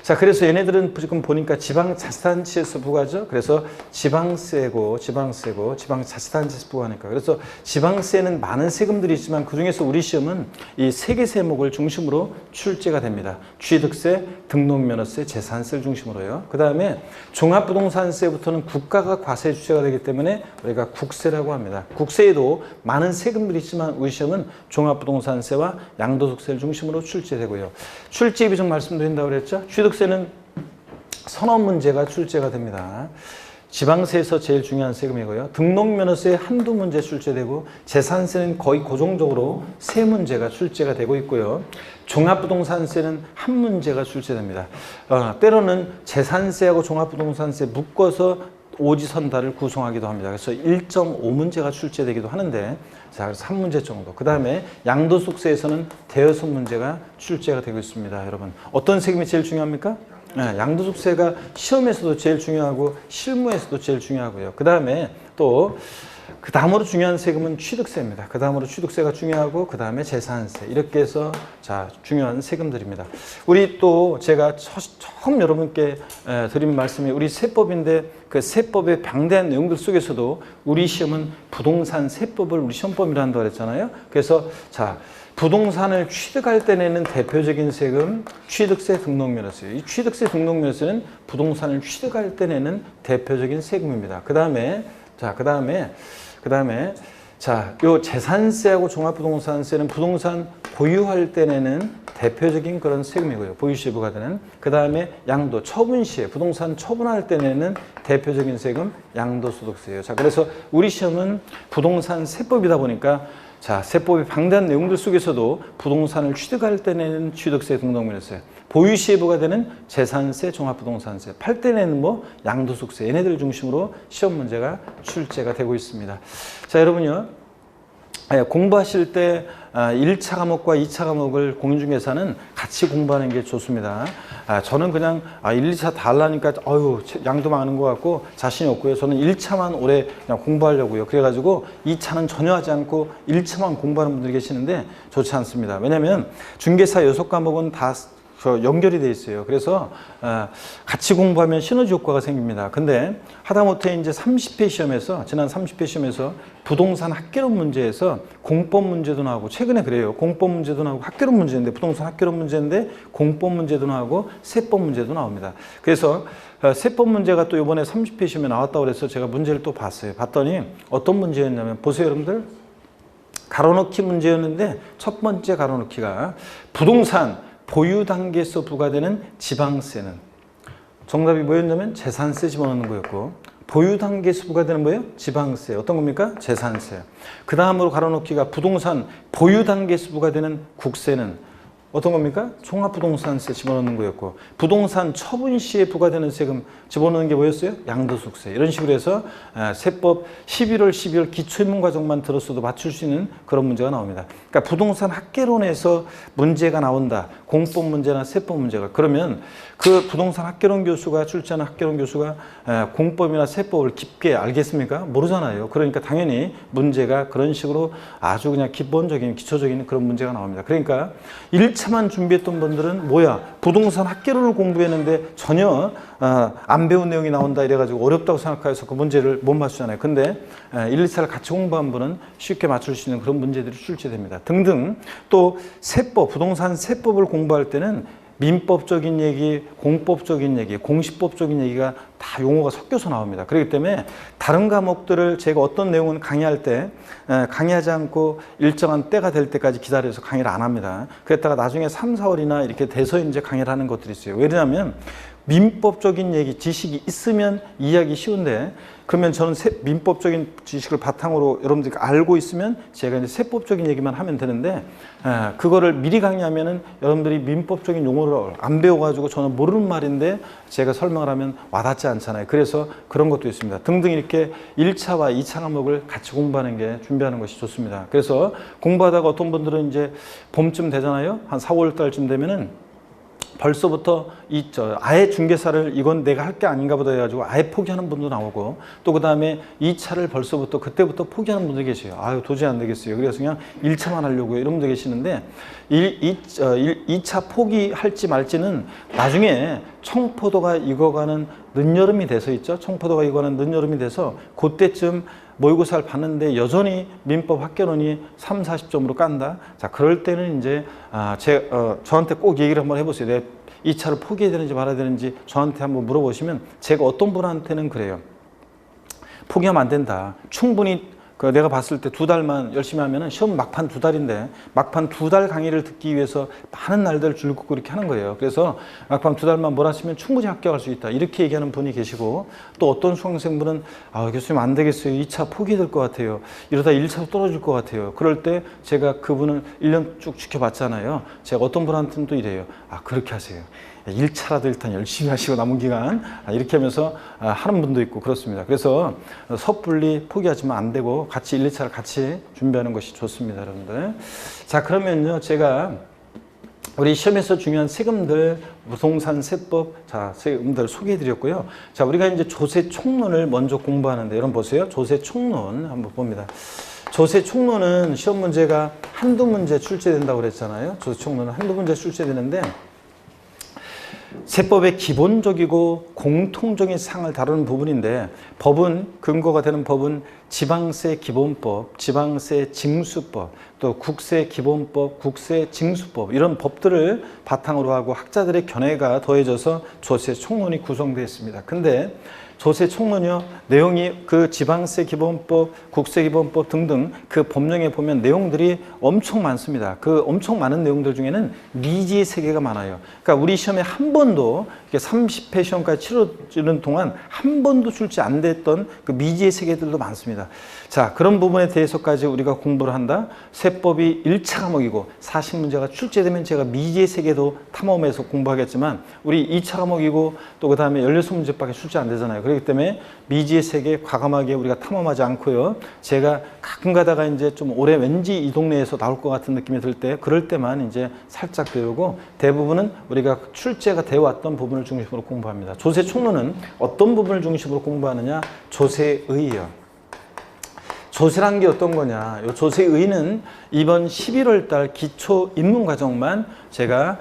A: 자, 그래서 얘네들은 지금 보니까 지방자치단체에서 부과죠. 그래서 지방세고 지방자치단체에서 부과하니까. 그래서 지방세는 많은 세금들이 있지만 그 중에서 우리 시험은 이 3개 세목을 중심으로 출제가 됩니다. 취득세, 등록면허세, 재산세를 중심으로요. 그 다음에 종합부동산세부터는 국가가 과세 주체가 되기 때문에 우리가 국세라고 합니다. 국세에도 많은 세금들이 있지만 우리 시험은 종합부동산세와 양도소득세를 중심으로 출제되고요. 출제 비중 말씀드린다고 그랬죠. 취득세는 선언 문제가 출제가 됩니다. 지방세에서 제일 중요한 세금이고요. 등록면허세 한두 문제 출제되고 재산세는 거의 고정적으로 3문제가 출제가 되고 있고요. 종합부동산세는 한 문제가 출제됩니다. 때로는 재산세하고 종합부동산세 묶어서 오지선다를 구성하기도 합니다. 그래서 1.5문제가 출제되기도 하는데 자, 그래서 3문제 정도. 그 다음에 양도소득세에서는 대여섯 문제가 출제가 되고 있습니다. 여러분 어떤 세금이 제일 중요합니까? 양도속세가 시험에서도 제일 중요하고 실무에서도 제일 중요하고요. 그 다음에 또 그 다음으로 중요한 세금은 취득세입니다. 그 다음으로 취득세가 중요하고 그 다음에 재산세 이렇게 해서 자 중요한 세금들입니다. 우리 또 제가 처음 여러분께 드린 말씀이 우리 세법인데 그 세법의 방대한 내용들 속에서도 우리 시험은 부동산 세법을 우리 시험범위로 한다고 그랬잖아요. 그래서 자 부동산을 취득할 때 내는 대표적인 세금 취득세 등록면허세예요. 이 취득세 등록면허세는 부동산을 취득할 때 내는 대표적인 세금입니다. 그 다음에 자, 요 재산세하고 종합부동산세는 부동산 보유할 때 내는 대표적인 그런 세금이고요. 보유시에 부과되는. 그 다음에 양도, 처분시에 부동산 처분할 때 내는 대표적인 세금 양도소득세예요. 자, 그래서 우리 시험은 부동산 세법이다 보니까 자, 세법의 방대한 내용들 속에서도 부동산을 취득할 때 내는 취득세 등록면허세, 보유시에 부과되는 재산세, 종합부동산세, 팔 때 내는 뭐 양도소득세, 얘네들 중심으로 시험 문제가 출제가 되고 있습니다. 자, 여러분요. 공부하실 때 1차 과목과 2차 과목을 공인중개사는 같이 공부하는 게 좋습니다. 저는 그냥 1, 2차 다 하려니까 양도 많은 것 같고 자신이 없고요. 저는 1차만 올해 그냥 공부하려고요. 그래가지고 2차는 전혀 하지 않고 1차만 공부하는 분들이 계시는데 좋지 않습니다. 왜냐하면 중개사 6과목은 다 연결이 돼 있어요. 그래서 같이 공부하면 시너지 효과가 생깁니다. 근데 하다못해 이제 30회 시험에서 지난 30회 시험에서 부동산 학개론 문제에서 공법 문제도 나오고 최근에 그래요. 공법 문제도 나오고 학개론 문제인데 부동산 학개론 문제인데 공법 문제도 나오고 세법 문제도 나옵니다. 그래서 세법 문제가 또 이번에 30회 시험에 나왔다고 그래서 제가 문제를 또 봤어요. 봤더니 어떤 문제였냐면 보세요, 여러분들. 가로넣기 문제였는데 첫 번째 가로넣기가 부동산 보유 단계에서 부과되는 지방세는 정답이 뭐였냐면 재산세 집어넣는 거였고 보유 단계에서 부과되는 뭐예요? 지방세. 어떤 겁니까? 재산세. 그 다음으로 가로넣기가 부동산 보유 단계에서 부과되는 국세는 어떤 겁니까? 종합부동산세 집어넣는 거였고 부동산 처분 시에 부과되는 세금 집어넣는 게 뭐였어요? 양도소득세. 이런 식으로 해서 세법 11월, 12월 기초인문과정만 들었어도 맞출 수 있는 그런 문제가 나옵니다. 그러니까 부동산 학개론에서 문제가 나온다. 공법 문제나 세법 문제가. 그러면 그 부동산 학개론 교수가 출제하는 학개론 교수가 공법이나 세법을 깊게 알겠습니까? 모르잖아요. 그러니까 당연히 문제가 그런 식으로 아주 그냥 기본적인 기초적인 그런 문제가 나옵니다. 그러니까 1차만 준비했던 분들은 뭐야? 부동산 학개론을 공부했는데 전혀 안 배운 내용이 나온다 이래가지고 어렵다고 생각해서 그 문제를 못 맞추잖아요. 근데 1, 2차를 같이 공부한 분은 쉽게 맞출 수 있는 그런 문제들이 출제됩니다. 등등. 또 세법, 부동산 세법을 공부할 때는 민법적인 얘기, 공법적인 얘기, 공시법적인 얘기가 다 용어가 섞여서 나옵니다. 그렇기 때문에 다른 과목들을 제가 어떤 내용은 강의할 때 강의하지 않고 일정한 때가 될 때까지 기다려서 강의를 안 합니다. 그랬다가 나중에 3, 4월이나 이렇게 돼서 이제 강의를 하는 것들이 있어요. 왜냐하면 민법적인 얘기, 지식이 있으면 이해하기 쉬운데 그러면 저는 민법적인 지식을 바탕으로 여러분들이 알고 있으면 제가 이제 세법적인 얘기만 하면 되는데 그거를 미리 강의하면은 여러분들이 민법적인 용어를 안 배워가지고 저는 모르는 말인데 제가 설명을 하면 와닿지 않잖아요. 그래서 그런 것도 있습니다. 등등 이렇게 1차와 2차 과목을 같이 공부하는 게 준비하는 것이 좋습니다. 그래서 공부하다가 어떤 분들은 이제 봄쯤 되잖아요. 한 4, 5월 달쯤 되면은 벌써부터 아예 중개사를 이건 내가 할 게 아닌가 보다 해가지고 아예 포기하는 분도 나오고 또 그 다음에 2차를 벌써부터 그때부터 포기하는 분도 계세요. 아유 도저히 안 되겠어요. 그래서 그냥 1차만 하려고요. 이런 분도 계시는데 2차 포기할지 말지는 나중에 청포도가 익어가는 늦여름이 돼서 있죠. 청포도가 익어가는 늦여름이 돼서 그때쯤 모의고사를 봤는데 여전히 민법 학개론이 3, 40점으로 깐다. 자, 그럴 때는 이제 저한테 꼭 얘기를 한번 해보세요. 내가 2차를 포기해야 되는지 말아야 되는지 저한테 한번 물어보시면 제가 어떤 분한테는 그래요. 포기하면 안 된다. 충분히 내가 봤을 때 2달만 열심히 하면은 시험 막판 2달인데 막판 2달 강의를 듣기 위해서 많은 날들 줄 긋고 이렇게 하는 거예요. 그래서 막판 2달만 몰았으면 충분히 합격할 수 있다. 이렇게 얘기하는 분이 계시고 또 어떤 수강생분은 교수님 안 되겠어요. 2차 포기될 것 같아요. 이러다 1차로 떨어질 것 같아요. 그럴 때 제가 그분을 1년 쭉 지켜봤잖아요. 제가 어떤 분한테는 또 이래요. 그렇게 하세요. 1차라도 일단 열심히 하시고 남은 기간 이렇게 하면서 하는 분도 있고 그렇습니다. 그래서 섣불리 포기하지만 안 되고 같이 1, 2차를 같이 준비하는 것이 좋습니다, 여러분들. 자, 그러면요 제가 우리 시험에서 중요한 세금들, 부동산 세법, 자, 세금들 소개해 드렸고요. 자, 우리가 이제 조세 총론을 먼저 공부하는데, 여러분 보세요. 조세 총론 한번 봅니다. 조세 총론은 시험 문제가 한두 문제 출제된다고 그랬잖아요. 조세 총론은 한두 문제 출제되는데, 세법의 기본적이고 공통적인 사항을 다루는 부분인데, 법은, 근거가 되는 법은 지방세 기본법, 지방세 징수법, 또 국세 기본법, 국세 징수법, 이런 법들을 바탕으로 하고 학자들의 견해가 더해져서 조세 총론이 구성되어 있습니다. 근데 조세 총론이요, 내용이 그 지방세 기본법, 국세 기본법 등등 그 법령에 보면 내용들이 엄청 많습니다. 그 엄청 많은 내용들 중에는 미지의 세계가 많아요. 그러니까 우리 시험에 한 번도 30회 시험까지 치러지는 동안 한 번도 출제 안 됐던 그 미지의 세계들도 많습니다. 자, 그런 부분에 대해서까지 우리가 공부를 한다. 세법이 1차 과목이고 40문제가 출제되면 제가 미지의 세계도 탐험해서 공부하겠지만, 우리 2차 과목이고 또 그 다음에 16문제밖에 출제 안 되잖아요. 그렇기 때문에 미지의 세계 과감하게 우리가 탐험하지 않고요. 제가 가끔 가다가 이제 좀 올해 왠지 이 동네에서 나올 것 같은 느낌이 들 때, 그럴 때만 이제 살짝 배우고, 대부분은 우리가 출제가 되어 왔던 부분을 중심으로 공부합니다. 조세 총론은 어떤 부분을 중심으로 공부하느냐? 조세의예요. 조세란 게 어떤 거냐? 요 조세의는 이번 11월 달 기초 입문 과정만 제가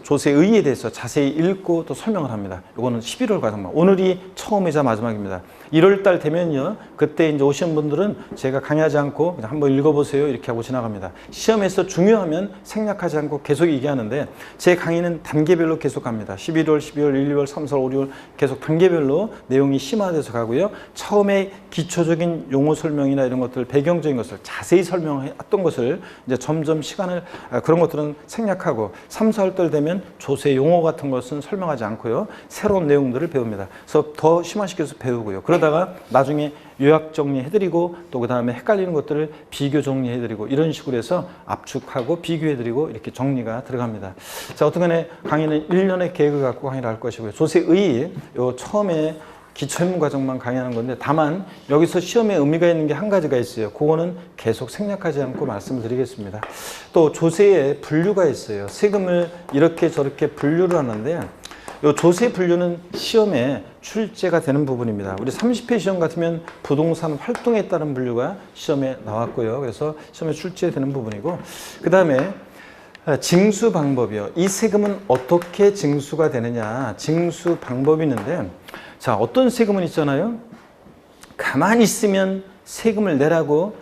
A: 조세의에 대해서 자세히 읽고 또 설명을 합니다. 이거는 11월 과정만. 오늘이 처음이자 마지막입니다. 1월 달 되면요, 그때 이제 오시는 분들은 제가 강의하지 않고 그냥 한번 읽어보세요 이렇게 하고 지나갑니다. 시험에서 중요하면 생략하지 않고 계속 얘기하는데, 제 강의는 단계별로 계속 갑니다. 11월, 12월, 1, 2월, 3, 4, 5, 6월 계속 단계별로 내용이 심화돼서 가고요. 처음에 기초적인 용어 설명이나 이런 것들, 배경적인 것을 자세히 설명했던 것을 이제 점점 시간을, 그런 것들은 생략하고 3, 4월 달 되면 조세 용어 같은 것은 설명하지 않고요. 새로운 내용들을 배웁니다. 그래서 더 심화시켜서 배우고요. 그러다가 나중에 요약 정리해드리고 또 그 다음에 헷갈리는 것들을 비교 정리해드리고, 이런 식으로 해서 압축하고 비교해드리고 이렇게 정리가 들어갑니다. 자, 어떻게 강의는 1년의 계획을 갖고 강의를 할 것이고요. 조세의 요 처음에 기초입문 과정만 강의하는 건데, 다만 여기서 시험에 의미가 있는 게 한 가지가 있어요. 그거는 계속 생략하지 않고 말씀을 드리겠습니다. 또 조세에 분류가 있어요. 세금을 이렇게 저렇게 분류를 하는데, 요 조세 분류는 시험에 출제가 되는 부분입니다. 우리 30회 시험 같으면 부동산 활동에 따른 분류가 시험에 나왔고요. 그래서 시험에 출제되는 부분이고, 그 다음에 징수 방법이요. 이 세금은 어떻게 징수가 되느냐, 징수 방법이 있는데, 자, 어떤 세금은 있잖아요. 가만히 있으면 세금을 내라고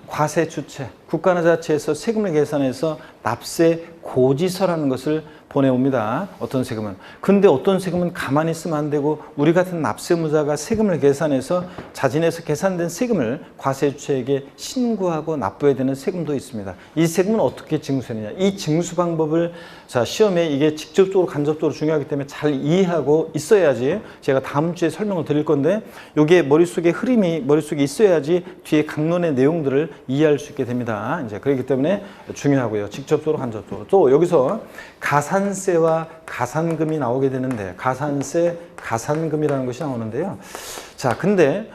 A: 과세 주체, 국가나 자체에서 세금을 계산해서 납세 고지서라는 것을 보내옵니다. 어떤 세금은. 근데 어떤 세금은 가만히 있으면 안 되고, 우리 같은 납세무자가 세금을 계산해서 자진해서 계산된 세금을 과세주체에게 신고하고 납부해야 되는 세금도 있습니다. 이 세금은 어떻게 징수하느냐. 이 징수 방법을, 자, 시험에 이게 직접적으로 간접적으로 중요하기 때문에 잘 이해하고 있어야지 제가 다음 주에 설명을 드릴 건데, 이게 머릿속에 흐름이 머릿속에 있어야지 뒤에 강론의 내용들을 이해할 수 있게 됩니다. 이제 그렇기 때문에 중요하고요. 직접적으로 간접적으로. 또 여기서 가산세와 가산금이 나오게 되는데, 가산세, 가산금이라는 것이 나오는데요. 자, 근데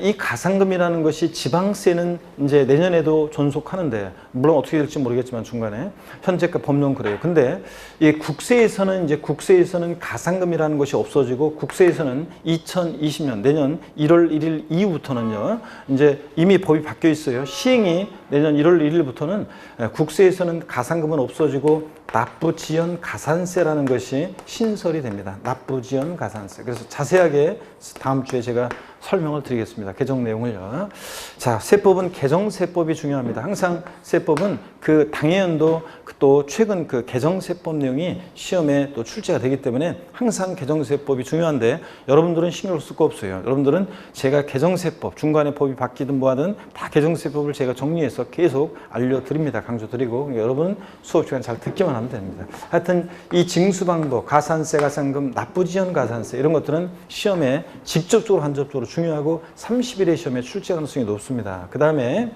A: 이 가산금이라는 것이 지방세는 이제 내년에도 존속하는데, 물론 어떻게 될지 모르겠지만 중간에 현재가 법령 그래요. 근데 이 국세에서는 가산금이라는 것이 없어지고, 국세에서는 2020년 내년 1월 1일 이후부터는요, 이제 이미 법이 바뀌어 있어요. 시행이 내년 1월 1일부터는 국세에서는 가산금은 없어지고 납부지연 가산세라는 것이 신설이 됩니다. 납부지연 가산세. 그래서 자세하게 다음 주에 제가 설명을 드리겠습니다. 개정 내용을요. 자, 세법은 개정세법이 중요합니다. 항상 세법은 그 당해연도 또 최근 그 개정세법 내용이 시험에 또 출제가 되기 때문에 항상 개정세법이 중요한데, 여러분들은 신경 쓸 거 없어요. 여러분들은 제가 개정세법, 중간에 법이 바뀌든 뭐하든 다 개정세법을 제가 정리해서 계속 알려드립니다. 강조드리고, 그러니까 여러분은 수업 시간 잘 듣기만 하면 됩니다. 하여튼 이 징수방법, 가산세, 가산금, 납부지연 가산세, 이런 것들은 시험에 직접적으로 간접적으로 중요하고 30일의 시험에 출제 가능성이 높습니다. 그 다음에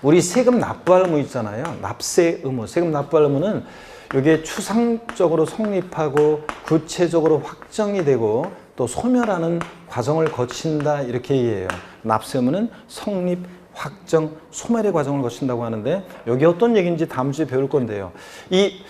A: 우리 세금 납부할 의무 있잖아요. 납세 의무, 세금 납부할 의무는 이게 추상적으로 성립하고 구체적으로 확정이 되고 또 소멸하는 과정을 거친다, 이렇게 이해해요. 납세 의무는 성립, 확정, 소멸의 과정을 거친다고 하는데 여기 어떤 얘기인지 다음 주에 배울 건데요. 이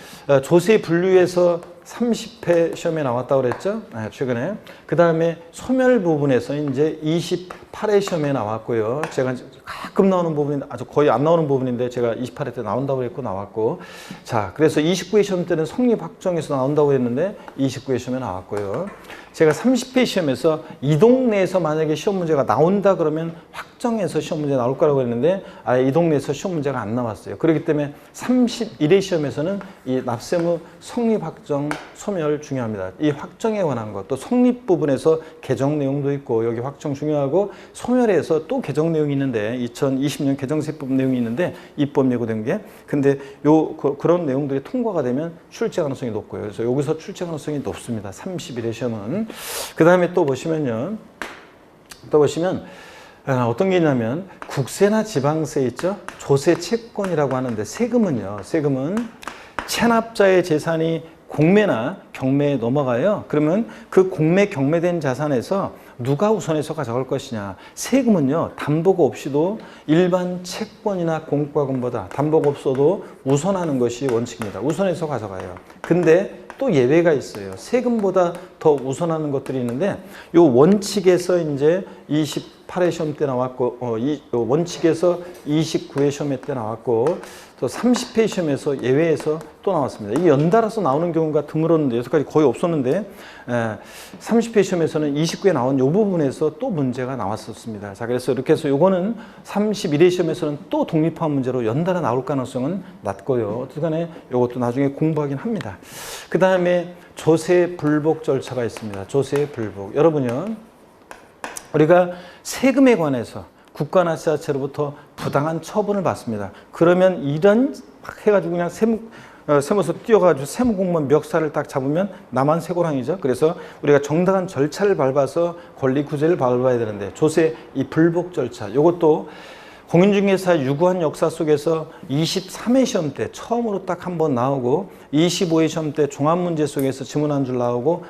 A: 조세 분류에서 30회 시험에 나왔다고 그랬죠? 최근에. 그 다음에 소멸 부분에서 이제 28회 시험에 나왔고요. 제가 가끔 나오는 부분인데 아주 거의 안 나오는 부분인데 제가 28회 때 나온다고 그랬고 나왔고. 자, 그래서 29회 시험 때는 성립 확정에서 나온다고 했는데 29회 시험에 나왔고요. 제가 30회 시험에서 이 동네에서 만약에 시험 문제가 나온다 그러면 확정해서 시험 문제 나올 거라고 했는데 이 동네에서 시험 문제가 안 나왔어요. 그렇기 때문에 31회 시험에서는 이 납세무 성립 확정 소멸 중요합니다. 이 확정에 관한 것, 또 성립 부분에서 개정 내용도 있고 여기 확정 중요하고 소멸에서 또 개정 내용이 있는데 2020년 개정세법 내용이 있는데 입법 예고된 게 근데 그런 내용들이 통과가 되면 출제 가능성이 높고요. 그래서 여기서 출제 가능성이 높습니다. 31회 시험은. 그 다음에 또 보시면 어떤 게 있냐면 국세나 지방세 있죠? 조세 채권이라고 하는데 세금은 체납자의 재산이 공매나 경매에 넘어가요. 그러면 그 공매 경매된 자산에서 누가 우선해서 가져갈 것이냐. 세금은요, 담보가 없이도 일반 채권이나 공과금보다 담보가 없어도 우선하는 것이 원칙입니다. 우선해서 가져가요. 근데 또 예외가 있어요. 세금보다 더 우선하는 것들이 있는데 이 원칙에서 이제 28회 시험 때 나왔고 원칙에서 29회 시험 때 나왔고 또 30회 시험에서 예외에서 또 나왔습니다. 이 연달아서 나오는 경우가 드물었는데 여태까지 거의 없었는데 30회 시험에서는 29회 나온 이 부분에서 또 문제가 나왔었습니다. 자, 그래서 이렇게 해서 요거는 31회 시험에서는 또 독립한 문제로 연달아 나올 가능성은 낮고요. 어쨌든 간에 이것도 나중에 공부하긴 합니다. 그 다음에 조세 불복 절차가 있습니다. 조세 불복. 여러분요, 우리가 세금에 관해서 국가나 지자체로부터 부당한 처분을 받습니다. 그러면 이런 막 해가지고 그냥 세무서 뛰어가지고 세무공무원 멱살을 딱 잡으면 나만 쇠고랑이죠. 그래서 우리가 정당한 절차를 밟아서 권리구제를 밟아야 되는데 조세 이 불복 절차 이것도 공인중개사 유구한 역사 속에서 23회 시험 때 처음으로 딱 한 번 나오고 25회 시험 때 종합문제 속에서 지문 한 줄 나오고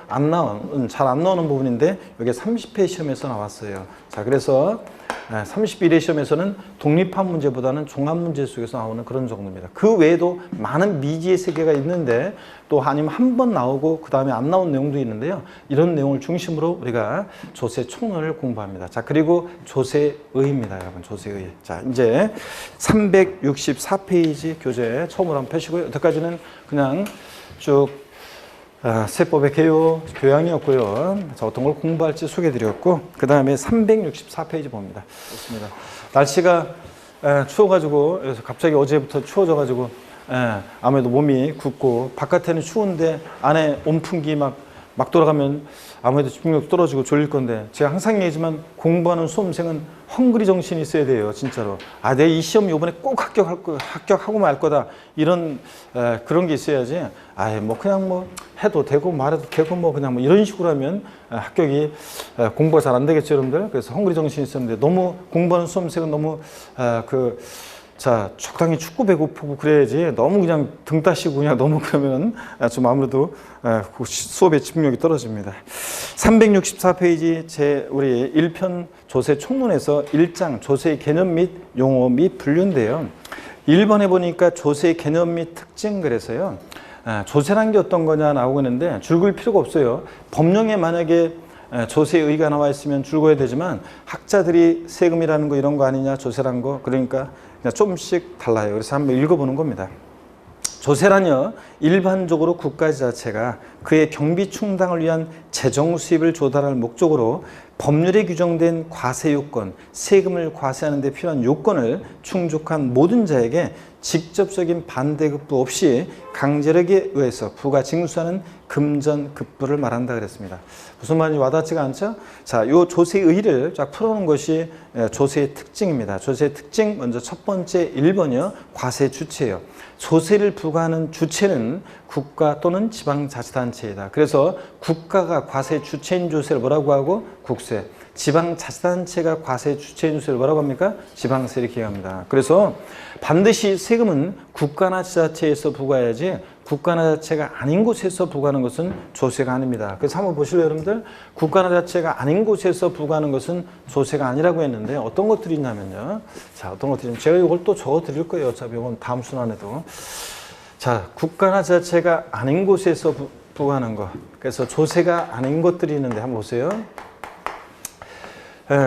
A: 잘 안 나오는 부분인데 이게 30회 시험에서 나왔어요. 자, 그래서 31회 시험에서는 독립한 문제보다는 종합문제 속에서 나오는 그런 정도입니다. 그 외에도 많은 미지의 세계가 있는데 또 아니면 한 번 나오고 그 다음에 안 나온 내용도 있는데요. 이런 내용을 중심으로 우리가 조세 총론을 공부합니다. 자, 그리고 조세의입니다, 여러분. 조세의. 자, 이제 364페이지 교재 처음으로 한번 펴시고요. 여기까지는 그냥 쭉 세법의 교양이었고요. 자, 어떤 걸 공부할지 소개해드렸고, 그 다음에 364페이지 봅니다. 좋습니다. 날씨가 추워가지고, 그래서 갑자기 어제부터 추워져가지고, 아무래도 몸이 굳고, 바깥에는 추운데 안에 온풍기 막 돌아가면 아무래도 집중력 떨어지고 졸릴 건데, 제가 항상 얘기하지만 공부하는 수험생은 헝그리 정신이 있어야 돼요, 진짜로. 내 이 시험 이번에 꼭 합격하고 말 거다. 이런, 그런 게 있어야지. 그냥 해도 되고 말해도 되고 그냥 이런 식으로 하면 합격이, 공부가 잘 안 되겠죠, 여러분들. 그래서 헝그리 정신이 있었는데 너무 공부하는 수험생은 너무, 적당히 춥고 배고프고 그래야지 너무 그냥 등 따시고 그냥 너무 그러면 좀 아무래도 수업의 집중력이 떨어집니다. 364페이지 우리 1편 조세 총론에서 1장 조세의 개념 및 용어 및 분류인데요. 1번에 보니까 조세의 개념 및 특징 그래서요. 조세란 게 어떤 거냐 나오고 있는데 줄 그을 필요가 없어요. 법령에 만약에 조세의가 나와 있으면 줄 그어야 되지만 학자들이 세금이라는 거 이런 거 아니냐 조세란 거 그러니까 그냥 조금씩 달라요. 그래서 한번 읽어보는 겁니다. 조세란요, 일반적으로 국가지자체가 그의 경비 충당을 위한 재정 수입을 조달할 목적으로 법률에 규정된 과세 요건, 세금을 과세하는 데 필요한 요건을 충족한 모든 자에게 직접적인 반대급부 없이 강제력에 의해서 부가 징수하는 금전급부를 말한다 그랬습니다. 무슨 말인지 와닿지가 않죠? 자, 요 조세의를 쫙 풀어놓은 것이 조세의 특징입니다. 조세의 특징 먼저 첫 번째 1번이요. 과세 주체예요. 조세를 부과하는 주체는 국가 또는 지방자치단체이다. 그래서 국가가 과세 주체인 조세를 뭐라고 하고? 국세. 지방자치단체가 과세 주체인 조세를 뭐라고 합니까? 지방세 이렇게 합니다. 그래서 반드시 세금은 국가나 지자체에서 부과해야지 국가나 자체가 아닌 곳에서 부과하는 것은 조세가 아닙니다. 그래서 한번 보실래요, 여러분들? 국가나 자체가 아닌 곳에서 부과하는 것은 조세가 아니라고 했는데 어떤 것들이 있냐면요. 자, 어떤 것들이 있냐면 제가 이걸 또 적어 드릴 거예요. 어차피 이건 다음 순환에도. 자, 국가나 자체가 아닌 곳에서 부과하는 것. 그래서 조세가 아닌 것들이 있는데 한번 보세요.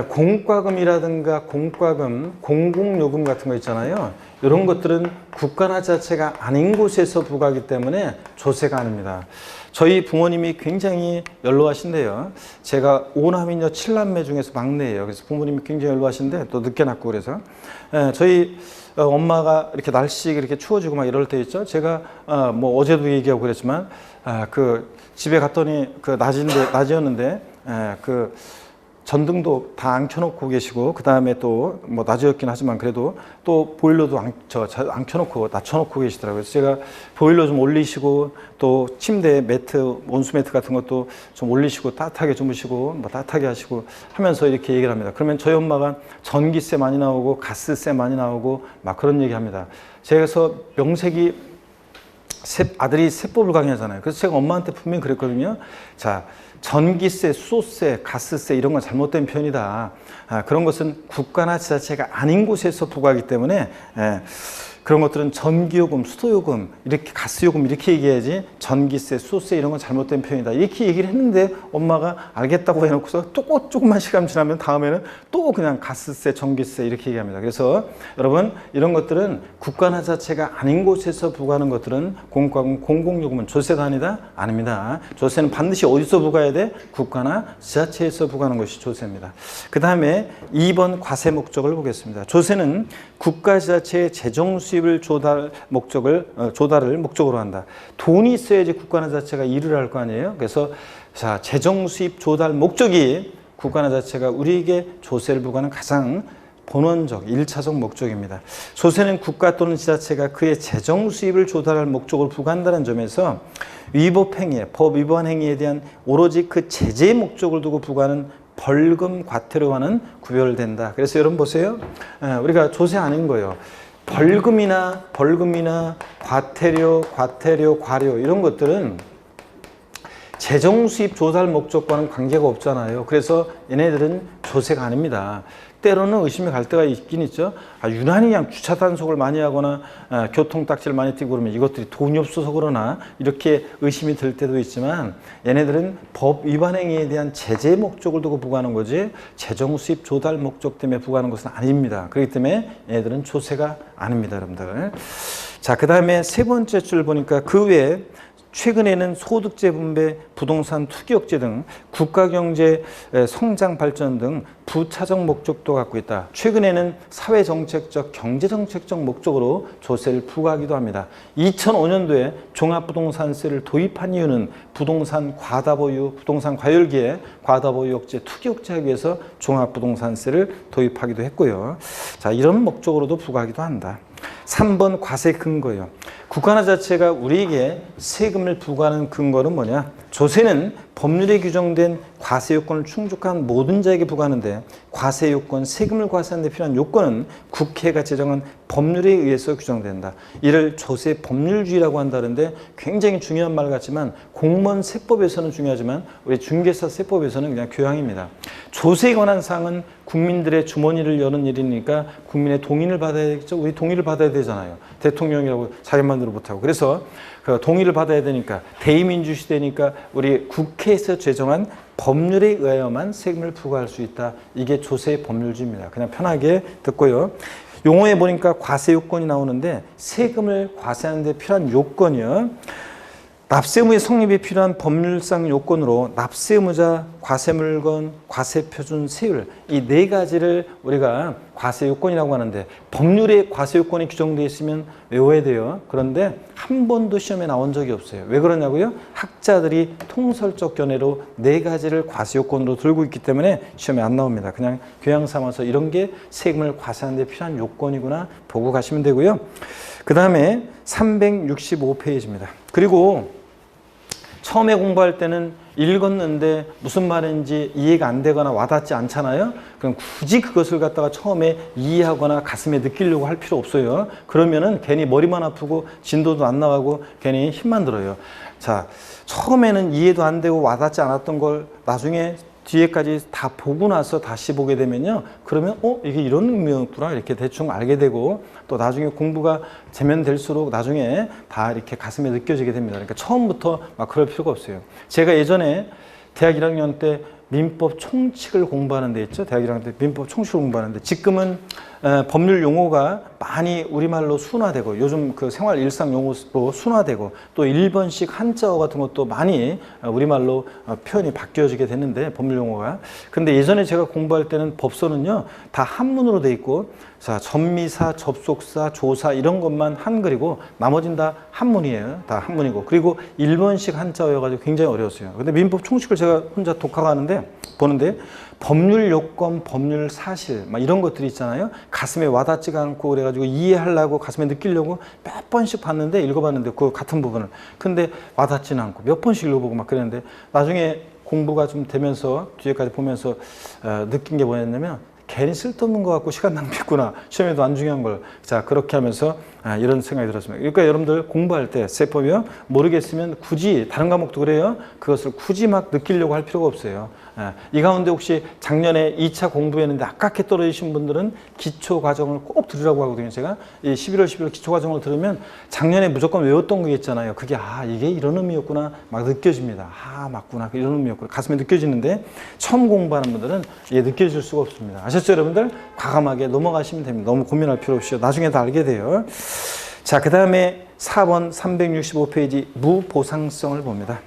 A: 공과금이라든가 공과금, 공공요금 같은 거 있잖아요. 이런 것들은 국가나 자체가 아닌 곳에서 부과하기 때문에 조세가 아닙니다. 저희 부모님이 굉장히 연로하신데요. 제가 5남이녀 7남매 중에서 막내예요. 그래서 부모님이 굉장히 연로하신데 또 늦게 낳고 그래서 저희 엄마가 이렇게 날씨 이렇게 추워지고 막 이럴 때 있죠. 제가 뭐 어제도 얘기하고 그랬지만 그 집에 갔더니 그 낮이었는데 그 전등도 다 앙켜놓고 계시고 그 다음에 또 뭐 낮이었긴 하지만 그래도 또 보일러도 앙켜놓고 낮춰놓고 계시더라고요. 그래서 제가 보일러 좀 올리시고 또 침대에 매트, 온수 매트 같은 것도 좀 올리시고 따뜻하게 주무시고 뭐 따뜻하게 하시고 하면서 이렇게 얘기를 합니다. 그러면 저희 엄마가 전기세 많이 나오고 가스세 많이 나오고 막 그런 얘기 합니다. 제가 그래서 명색이 아들이 세법을 강의하잖아요. 그래서 제가 엄마한테 분명히 그랬거든요. 자, 전기세, 수소세, 가스세 이런 건 잘못된 표현이다. 그런 것은 국가나 지자체가 아닌 곳에서 부과하기 때문에 그런 것들은 전기요금, 수도요금, 이렇게 가스요금 이렇게 얘기해야지 전기세, 수소세 이런 건 잘못된 표현이다. 이렇게 얘기를 했는데 엄마가 알겠다고 해놓고서 또 조금만 시간 지나면 다음에는 또 그냥 가스세, 전기세 이렇게 얘기합니다. 그래서 여러분 이런 것들은 국가나 자체가 아닌 곳에서 부과하는 것들은 공과금, 공공요금은 조세가 아니다? 아닙니다. 조세는 반드시 어디서 부과해야 돼? 국가나 지자체에서 부과하는 것이 조세입니다. 그 다음에 2번 과세 목적을 보겠습니다. 조세는 국가 지자체의 재정 수입을 조달을 목적으로 한다. 돈이 있어야지 국가나 자체가 일을 할 거 아니에요. 그래서 자, 재정 수입 조달 목적이 국가나 자체가 우리에게 조세를 부과하는 가장 본원적, 1차적 목적입니다. 조세는 국가 또는 지자체가 그의 재정 수입을 조달할 목적을 부과한다는 점에서 위법 행위에, 법 위반 행위에 대한 오로지 그 제재 목적을 두고 부과하는 벌금, 과태료와는 구별된다. 그래서 여러분 보세요. 우리가 조세 아닌 거예요. 벌금이나 과태료, 과료 이런 것들은 재정 수입 조달 목적과는 관계가 없잖아요. 그래서 얘네들은 조세가 아닙니다. 때로는 의심이 갈 때가 있긴 있죠. 유난히 그냥 주차 단속을 많이 하거나 교통 딱지를 많이 띄고 그러면 이것들이 돈이 없어서 그러나 이렇게 의심이 들 때도 있지만 얘네들은 법 위반 행위에 대한 제재 목적을 두고 부과하는 거지 재정 수입 조달 목적 때문에 부과하는 것은 아닙니다. 그렇기 때문에 얘네들은 조세가 아닙니다, 여러분들. 자, 그 다음에 세 번째 줄 보니까 그 외에 최근에는 소득재 분배, 부동산 투기억제 등 국가경제 성장 발전 등 부차적 목적도 갖고 있다. 최근에는 사회정책적, 경제정책적 목적으로 조세를 부과하기도 합니다. 2005년도에 종합부동산세를 도입한 이유는 부동산 과다보유, 부동산 과열기에 과다보유억제, 투기억제하기 위해서 종합부동산세를 도입하기도 했고요. 자, 이런 목적으로도 부과하기도 한다. 3번 과세 근거예요. 국가나 자체가 우리에게 세금을 부과하는 근거는 뭐냐? 조세는 법률에 규정된 과세 요건을 충족한 모든 자에게 부과하는데 과세 요건, 세금을 과세하는 데 필요한 요건은 국회가 제정한 법률에 의해서 규정된다. 이를 조세 법률주의라고 한다는데 굉장히 중요한 말 같지만 공무원 세법에서는 중요하지만 우리 중개사 세법에서는 그냥 교양입니다. 조세에 관한 사항은 국민들의 주머니를 여는 일이니까 국민의 동의를 받아야 되겠죠. 우리 동의를 받아야 되잖아요. 대통령이라고 자기 마음대로 못하고. 그래서 그 동의를 받아야 되니까 대의민주 시대니까 우리 국회에서 제정한 법률에 의하여만 세금을 부과할 수 있다. 이게 조세 법률주의입니다. 그냥 편하게 듣고요. 용어에 보니까 과세 요건이 나오는데 세금을 과세하는 데 필요한 요건이요. 납세 의무의 성립에 필요한 법률상 요건으로 납세 의무자, 과세 물건, 과세 표준, 세율 이 네 가지를 우리가 과세 요건이라고 하는데 법률에 과세 요건이 규정되어 있으면 외워야 돼요. 그런데 한 번도 시험에 나온 적이 없어요. 왜 그러냐고요? 학자들이 통설적 견해로 네 가지를 과세 요건으로 들고 있기 때문에 시험에 안 나옵니다. 그냥 교양 삼아서 이런 게 세금을 과세하는 데 필요한 요건이구나 보고 가시면 되고요. 그 다음에 365페이지입니다. 그리고 처음에 공부할 때는 읽었는데 무슨 말인지 이해가 안 되거나 와닿지 않잖아요. 그럼 굳이 그것을 갖다가 처음에 이해하거나 가슴에 느끼려고 할 필요 없어요. 그러면은 괜히 머리만 아프고 진도도 안 나가고 괜히 힘만 들어요. 자, 처음에는 이해도 안 되고 와닿지 않았던 걸 나중에 뒤에까지 다 보고 나서 다시 보게 되면요. 그러면 이게 이런 의미였구나 이렇게 대충 알게 되고 또 나중에 공부가 되면 될수록 나중에 다 이렇게 가슴에 느껴지게 됩니다. 그러니까 처음부터 막 그럴 필요가 없어요. 제가 예전에 대학 1학년 때 민법 총칙을 공부하는 데 있죠. 대학 1학년 때 민법 총칙을 공부하는데 지금은 법률 용어가 많이 우리말로 순화되고 요즘 그 생활 일상 용어로 순화되고 또 일본식 한자어 같은 것도 많이 우리말로 표현이 바뀌어지게 됐는데 법률 용어가. 근데 예전에 제가 공부할 때는 법서는요 다 한문으로 돼 있고 자 전미사, 접속사, 조사 이런 것만 한글이고 나머진 다 한문이에요. 다 한문이고 그리고 일본식 한자어여가지고 굉장히 어려웠어요. 근데 민법 총칙을 제가 혼자 독학하는데 보는데 법률 요건, 법률 사실 막 이런 것들이 있잖아요. 가슴에 와닿지가 않고 그래가지고 이해하려고 가슴에 느끼려고 몇 번씩 봤는데 읽어봤는데 그 같은 부분을 근데 와닿지는 않고 몇 번씩 읽어보고 막 그랬는데 나중에 공부가 좀 되면서 뒤에까지 보면서 느낀 게 뭐였냐면 괜히 쓸데없는 거 갖고 시간 낭비했구나. 시험에도 안 중요한 걸. 자, 그렇게 하면서 이런 생각이 들었습니다. 그러니까 여러분들 공부할 때 세법이요. 모르겠으면 굳이 다른 과목도 그래요. 그것을 굳이 막 느끼려고 할 필요가 없어요. 이 가운데 혹시 작년에 2차 공부했는데 아깝게 떨어지신 분들은 기초과정을 꼭 들으라고 하거든요. 제가 이 11월 기초과정을 들으면 작년에 무조건 외웠던 거 있잖아요. 그게 이게 이런 의미였구나 막 느껴집니다. 맞구나 이런 의미였구나 가슴에 느껴지는데 처음 공부하는 분들은 이게 느껴질 수가 없습니다. 아셨죠 여러분들? 과감하게 넘어가시면 됩니다. 너무 고민할 필요 없이 나중에 다 알게 돼요. 자, 그 다음에 4번 365페이지 무보상성을 봅니다.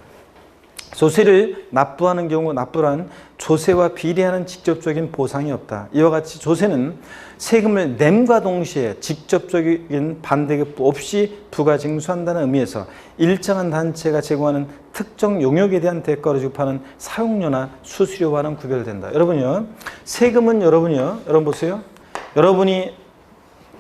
A: 조세를 납부하는 경우 납부란 조세와 비례하는 직접적인 보상이 없다. 이와 같이 조세는 세금을 냄과 동시에 직접적인 반대급부 없이 부가 징수한다는 의미에서 일정한 단체가 제공하는 특정 용역에 대한 대가로 지급하는 사용료나 수수료와는 구별된다. 여러분요, 세금은 여러분 보세요. 여러분이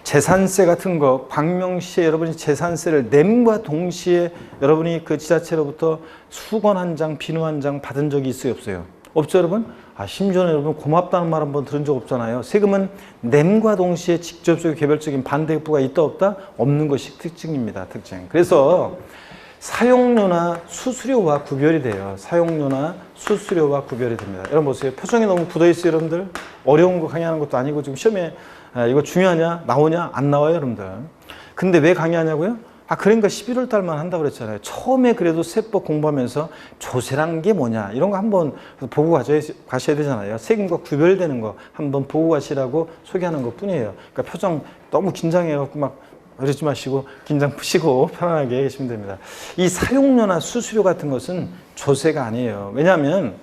A: 재산세 같은 거 광명시에 여러분이 재산세를 냄과 동시에 여러분이 그 지자체로부터 수건 한 장, 비누 한 장 받은 적이 있어요, 없어요? 없죠, 여러분? 심지어는 여러분 고맙다는 말 한번 들은 적 없잖아요. 세금은 냄과 동시에 직접적이고 개별적인 반대급부가 있다 없다? 없는 것이 특징입니다, 특징. 그래서 사용료나 수수료와 구별이 돼요. 사용료나 수수료와 구별이 됩니다. 여러분 보세요. 표정이 너무 굳어있어요, 여러분들. 어려운 거 강의하는 것도 아니고 지금 시험에 이거 중요하냐? 나오냐? 안 나와요, 여러분들. 근데 왜 강의하냐고요? 그러니까 11월 달만 한다고 그랬잖아요. 처음에 그래도 세법 공부하면서 조세란 게 뭐냐? 이런 거 한번 보고 가셔야 되잖아요. 세금과 구별되는 거 한번 보고 가시라고 소개하는 것 뿐이에요. 그러니까 표정 너무 긴장해갖고 막 그러지 마시고 긴장 푸시고 편안하게 계시면 됩니다. 이 사용료나 수수료 같은 것은 조세가 아니에요. 왜냐하면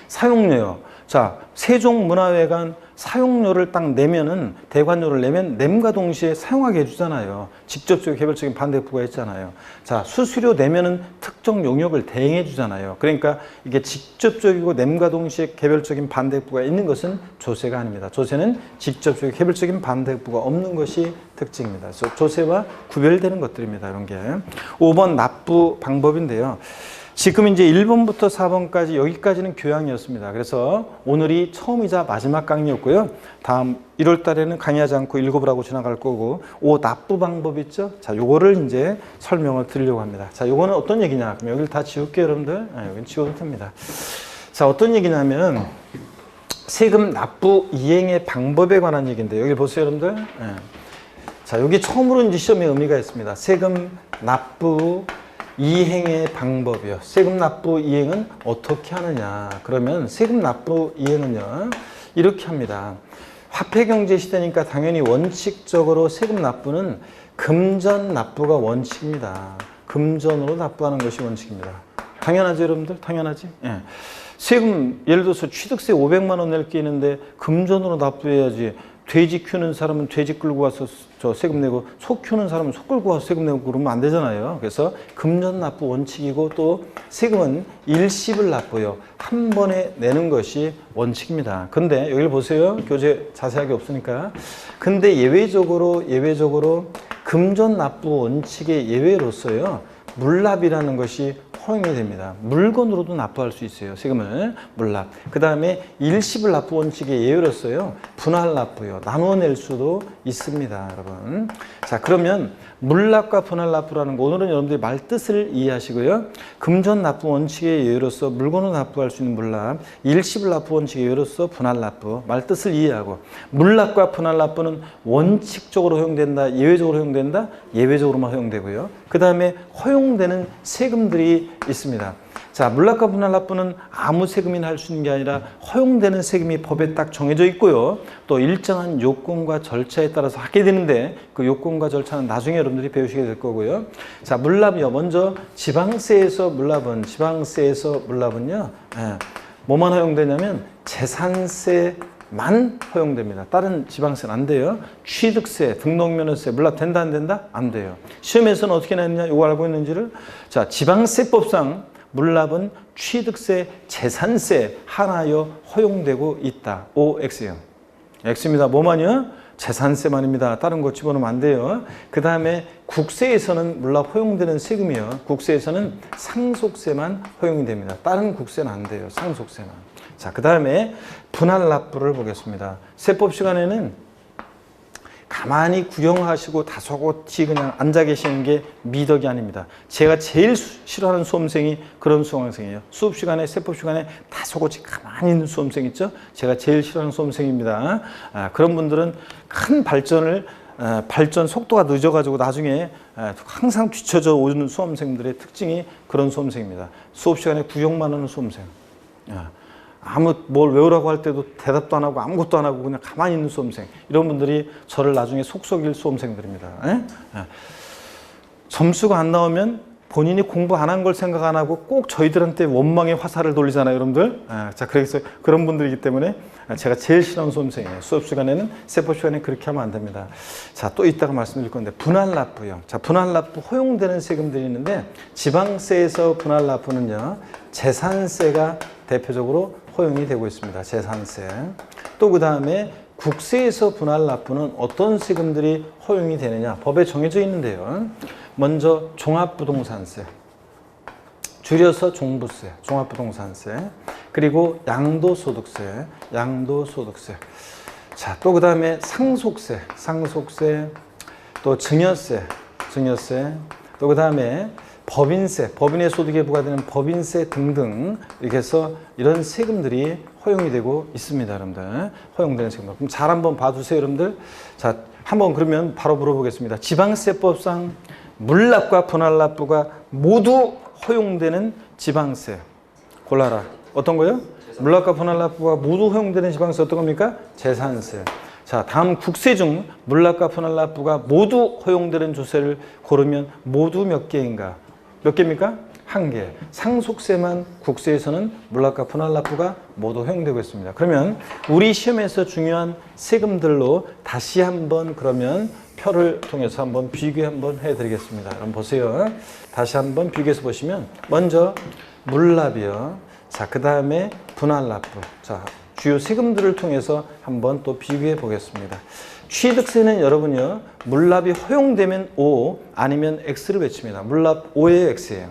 A: 사용료요. 자, 세종문화회관 사용료를 딱 내면은 대관료를 내면 냄과 동시에 사용하게 해주잖아요. 직접적이고 개별적인 반대급부가 있잖아요. 자, 수수료 내면은 특정 용역을 대행해 주잖아요. 그러니까 이게 직접적이고 냄과 동시에 개별적인 반대급부가 있는 것은 조세가 아닙니다. 조세는 직접적이고 개별적인 반대급부가 없는 것이 특징입니다. 그래서 조세와 구별되는 것들입니다. 이런 게 5번 납부 방법인데요. 지금 이제 1번부터 4번까지 여기까지는 교양이었습니다. 그래서 오늘이 처음이자 마지막 강의였고요. 다음 1월 달에는 강의하지 않고 읽어보라고 지나갈 거고, 납부 방법 있죠? 자, 요거를 이제 설명을 드리려고 합니다. 자, 요거는 어떤 얘기냐? 그럼 여기를 다 지울게요, 여러분들. 여기는 지워도 됩니다. 자, 어떤 얘기냐면 세금 납부 이행의 방법에 관한 얘기인데, 여기 보세요, 여러분들. 자, 여기 처음으로 이제 시험에 의미가 있습니다. 세금 납부 이행의 방법이요. 세금 납부 이행은 어떻게 하느냐. 그러면 세금 납부 이행은요, 이렇게 합니다. 화폐경제 시대니까 당연히 원칙적으로 세금 납부는 금전 납부가 원칙입니다. 금전으로 납부하는 것이 원칙입니다. 당연하죠, 여러분들? 당연하지? 예. 세금, 예를 들어서 취득세 500만 원 낼 게 있는데 금전으로 납부해야지. 돼지 키우는 사람은 돼지 끌고 와서 저 세금 내고, 소 키우는 사람은 소 끌고 와서 세금 내고 그러면 안 되잖아요. 그래서 금전 납부 원칙이고, 또 세금은 일시불 납부요. 한 번에 내는 것이 원칙입니다. 근데 여기를 보세요. 교재 자세하게 없으니까. 근데 예외적으로 금전 납부 원칙의 예외로서요, 물납이라는 것이 허용이 됩니다. 물건으로도 납부할 수 있어요. 세금을 물납. 그 다음에 일시불 납부 원칙의 예외로서요. 분할 납부요. 나누어 낼 수도 있습니다. 여러분. 자, 그러면 물납과 분할 납부라는 거 오늘은 여러분들이 말 뜻을 이해하시고요. 금전 납부 원칙의 예외로서 물건으로 납부할 수 있는 물납, 일시불 납부 원칙의 예외로서 분할 납부 말 뜻을 이해하고 물납과 분할 납부는 원칙적으로 허용된다, 예외적으로 허용된다, 예외적으로만 허용되고요. 그 다음에 허용되는 세금들이 있습니다. 자, 물납과 분할 납부는 아무 세금이나 할 수 있는 게 아니라 허용되는 세금이 법에 딱 정해져 있고요. 또 일정한 요건과 절차에 따라서 하게 되는데 그 요건과 절차는 나중에 여러분들이 배우시게 될 거고요. 자, 물납이요. 먼저 지방세에서 물납은요. 뭐만 허용되냐면 재산세만 허용됩니다. 다른 지방세는 안 돼요. 취득세, 등록면허세, 물납 된다 안 된다? 안 돼요. 시험에서는 어떻게 냈느냐? 이거 알고 있는지를. 자, 지방세법상 물납은 취득세, 재산세 하나여 허용되고 있다. OX요. X입니다. 뭐만요? 재산세만입니다. 다른 거 집어넣으면 안 돼요. 그 다음에 국세에서는 물납 허용되는 세금이요. 국세에서는 상속세만 허용이 됩니다. 다른 국세는 안 돼요. 상속세만. 자, 그 다음에 분할 납부를 보겠습니다. 세법 시간에는 가만히 구경하시고 다소곳이 그냥 앉아 계시는 게 미덕이 아닙니다. 제가 제일 싫어하는 수험생이 그런 수험생이에요. 수업 시간에, 세법 시간에 다소곳이 가만히 있는 수험생 있죠? 제가 제일 싫어하는 수험생입니다. 그런 분들은 큰 발전 속도가 늦어가지고 나중에 항상 뒤쳐져 오는 수험생들의 특징이 그런 수험생입니다. 수업 시간에 구경만 하는 수험생. 뭘 외우라고 할 때도 대답도 안 하고 아무것도 안 하고 그냥 가만히 있는 수험생. 이런 분들이 저를 나중에 속썩일 수험생들입니다. 점수가 안 나오면 본인이 공부 안 한 걸 생각 안 하고 꼭 저희들한테 원망의 화살을 돌리잖아요, 여러분들. 자, 그래서 그런 분들이기 때문에 제가 제일 싫어하는 수험생이에요. 수업 시간에는, 세법 시간에 그렇게 하면 안 됩니다. 자, 또 이따가 말씀드릴 건데, 분할 납부요. 자, 분할 납부 허용되는 세금들이 있는데, 지방세에서 분할 납부는요, 재산세가 대표적으로 허용이 되고 있습니다. 재산세. 또 그 다음에 국세에서 분할 납부는 어떤 세금들이 허용이 되느냐? 법에 정해져 있는데요. 먼저 종합부동산세, 줄여서 종부세, 종합부동산세, 그리고 양도소득세, 양도소득세. 자, 또 그 다음에 상속세, 상속세, 또 증여세, 증여세, 또 그 다음에 법인세, 법인의 소득에 부과되는 법인세 등등 이렇게 해서 이런 세금들이 허용이 되고 있습니다, 여러분들. 허용되는 세금들. 그럼 잘 한번 봐두세요, 여러분들. 자, 한번 그러면 바로 물어보겠습니다. 지방세법상 물납과 분할 납부가 모두 허용되는 지방세. 골라라. 어떤 거요? 물납과 분할 납부가 모두 허용되는 지방세 어떤 겁니까? 재산세. 자, 다음 국세 중 물납과 분할 납부가 모두 허용되는 조세를 고르면 모두 몇 개인가? 몇 개입니까? 한 개. 상속세만 국세에서는 물납과 분할 납부가 모두 허용되고 있습니다. 그러면 우리 시험에서 중요한 세금들로 다시 한번 그러면 표를 통해서 한번 비교 한번 해드리겠습니다. 여러분 보세요. 다시 한번 비교해서 보시면 먼저 물납이요. 자, 그 다음에 분할 납부. 자, 주요 세금들을 통해서 한번 또 비교해 보겠습니다. 취득세는 여러분요, 물납이 허용되면 O 아니면 X를 외칩니다. 물납 O의 X예요.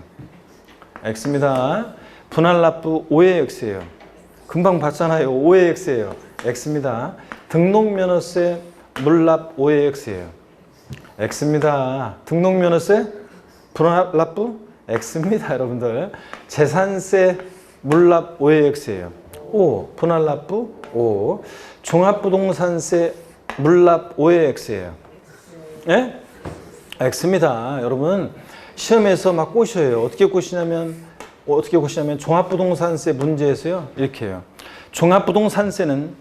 A: X입니다. 분할 납부 O의 X예요. 금방 봤잖아요. O의 X예요. X입니다. 등록면허세 물납 O의 X예요. X입니다. 등록면허세 분할 납부 X입니다, 여러분들. 재산세 물납 O의 X예요. O 분할 납부 O. 종합부동산세 물납 O의 X예요. 예? X입니다. 여러분 시험에서 막 꼬셔요. 어떻게 꼬시냐면 종합부동산세 문제에서요. 이렇게 해요. 종합부동산세는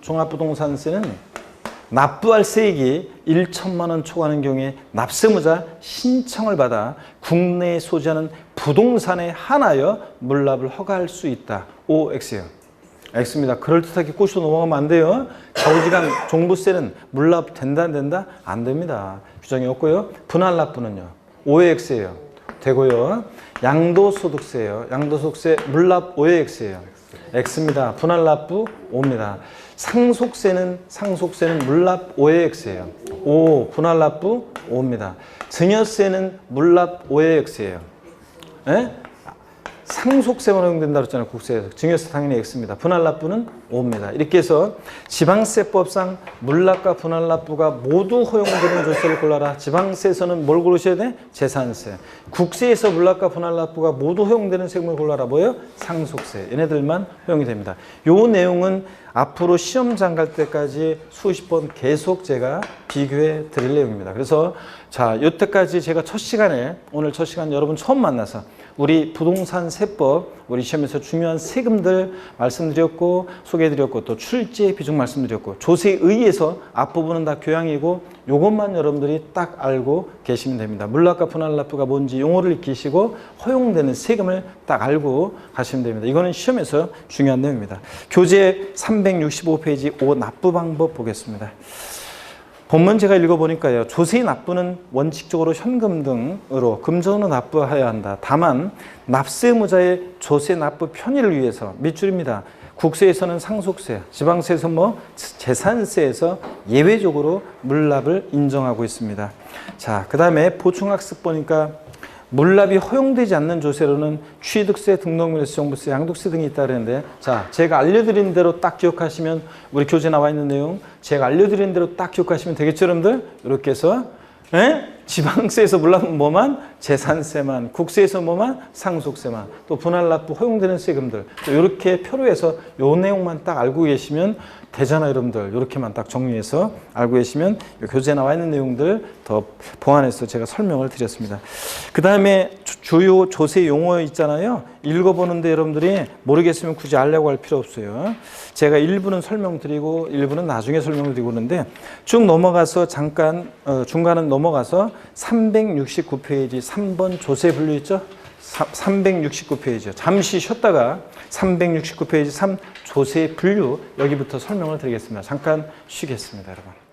A: 납부할 세액이 1천만 원 초과하는 경우에 납세무자 신청을 받아 국내에 소지하는 부동산에 한하여 물납을 허가할 수 있다. OX예요. X입니다. 그럴듯하게 꼬시고 넘어가면 안 돼요. 좌우지간 종부세는 물납 된다 안 된다? 안 됩니다. 규정이 없고요. 분할 납부는요. O의 X예요. 되고요. 양도소득세예요. 양도소득세 물납 O의 X예요. X입니다. 분할 납부 O입니다. 상속세는 물납 O의 X예요. O 분할 납부 O입니다. 증여세는 물납 O의 X예요. 예? 상속세만 허용된다고 했잖아요. 국세에서. 증여세 당연히 X입니다. 분할납부는 O입니다. 이렇게 해서 지방세법상 물납과 분할납부가 모두 허용되는 조세를 골라라. 지방세에서는 뭘 고르셔야 돼? 재산세. 국세에서 물납과 분할납부가 모두 허용되는 세금을 골라라. 뭐예요? 상속세. 얘네들만 허용이 됩니다. 요 내용은 앞으로 시험장 갈 때까지 수십 번 계속 제가 비교해 드릴 내용입니다. 그래서 자, 여태까지 제가 첫 시간에 오늘 첫 시간 여러분 처음 만나서 우리 부동산 세법, 우리 시험에서 중요한 세금들 말씀드렸고 소개해드렸고 또 출제 비중 말씀드렸고 조세에 의해서 앞부분은 다 교양이고 요것만 여러분들이 딱 알고 계시면 됩니다. 물납과 분할납부가 뭔지 용어를 익히시고 허용되는 세금을 딱 알고 가시면 됩니다. 이거는 시험에서 중요한 내용입니다. 교재 365페이지 5 납부 방법 보겠습니다. 본문 제가 읽어보니까요. 조세 납부는 원칙적으로 현금 등으로 금전으로 납부해야 한다. 다만 납세 의무자의 조세 납부 편의를 위해서 밑줄입니다. 국세에서는 상속세, 지방세에서 재산세에서 예외적으로 물납을 인정하고 있습니다. 자, 그 다음에 보충학습 보니까 물납이 허용되지 않는 조세로는 취득세, 등록면허세, 종부세, 양도세 등이 있다 그랬는데 자, 제가 알려드린 대로 딱 기억하시면 우리 교재 나와 있는 내용 제가 알려드린 대로 딱 기억하시면 되겠죠, 여러분들? 이렇게 해서 지방세에서 물납은 뭐만? 재산세만, 국세에서 뭐만? 상속세만, 또 분할납부 허용되는 세금들 또 이렇게 표로 해서 요 내용만 딱 알고 계시면 되잖아요, 여러분들. 이렇게만 딱 정리해서 알고 계시면 교재에 나와 있는 내용들 더 보완해서 제가 설명을 드렸습니다. 그 다음에 주요 조세 용어 있잖아요. 읽어보는데 여러분들이 모르겠으면 굳이 알려고 할 필요 없어요. 제가 일부는 설명드리고 일부는 나중에 설명드리고 그러는데 쭉 넘어가서 잠깐 중간은 넘어가서 369페이지 3번 조세 분류 있죠? 369페이지요. 잠시 쉬었다가 369페이지 3 조세 분류 여기부터 설명을 드리겠습니다. 잠깐 쉬겠습니다, 여러분.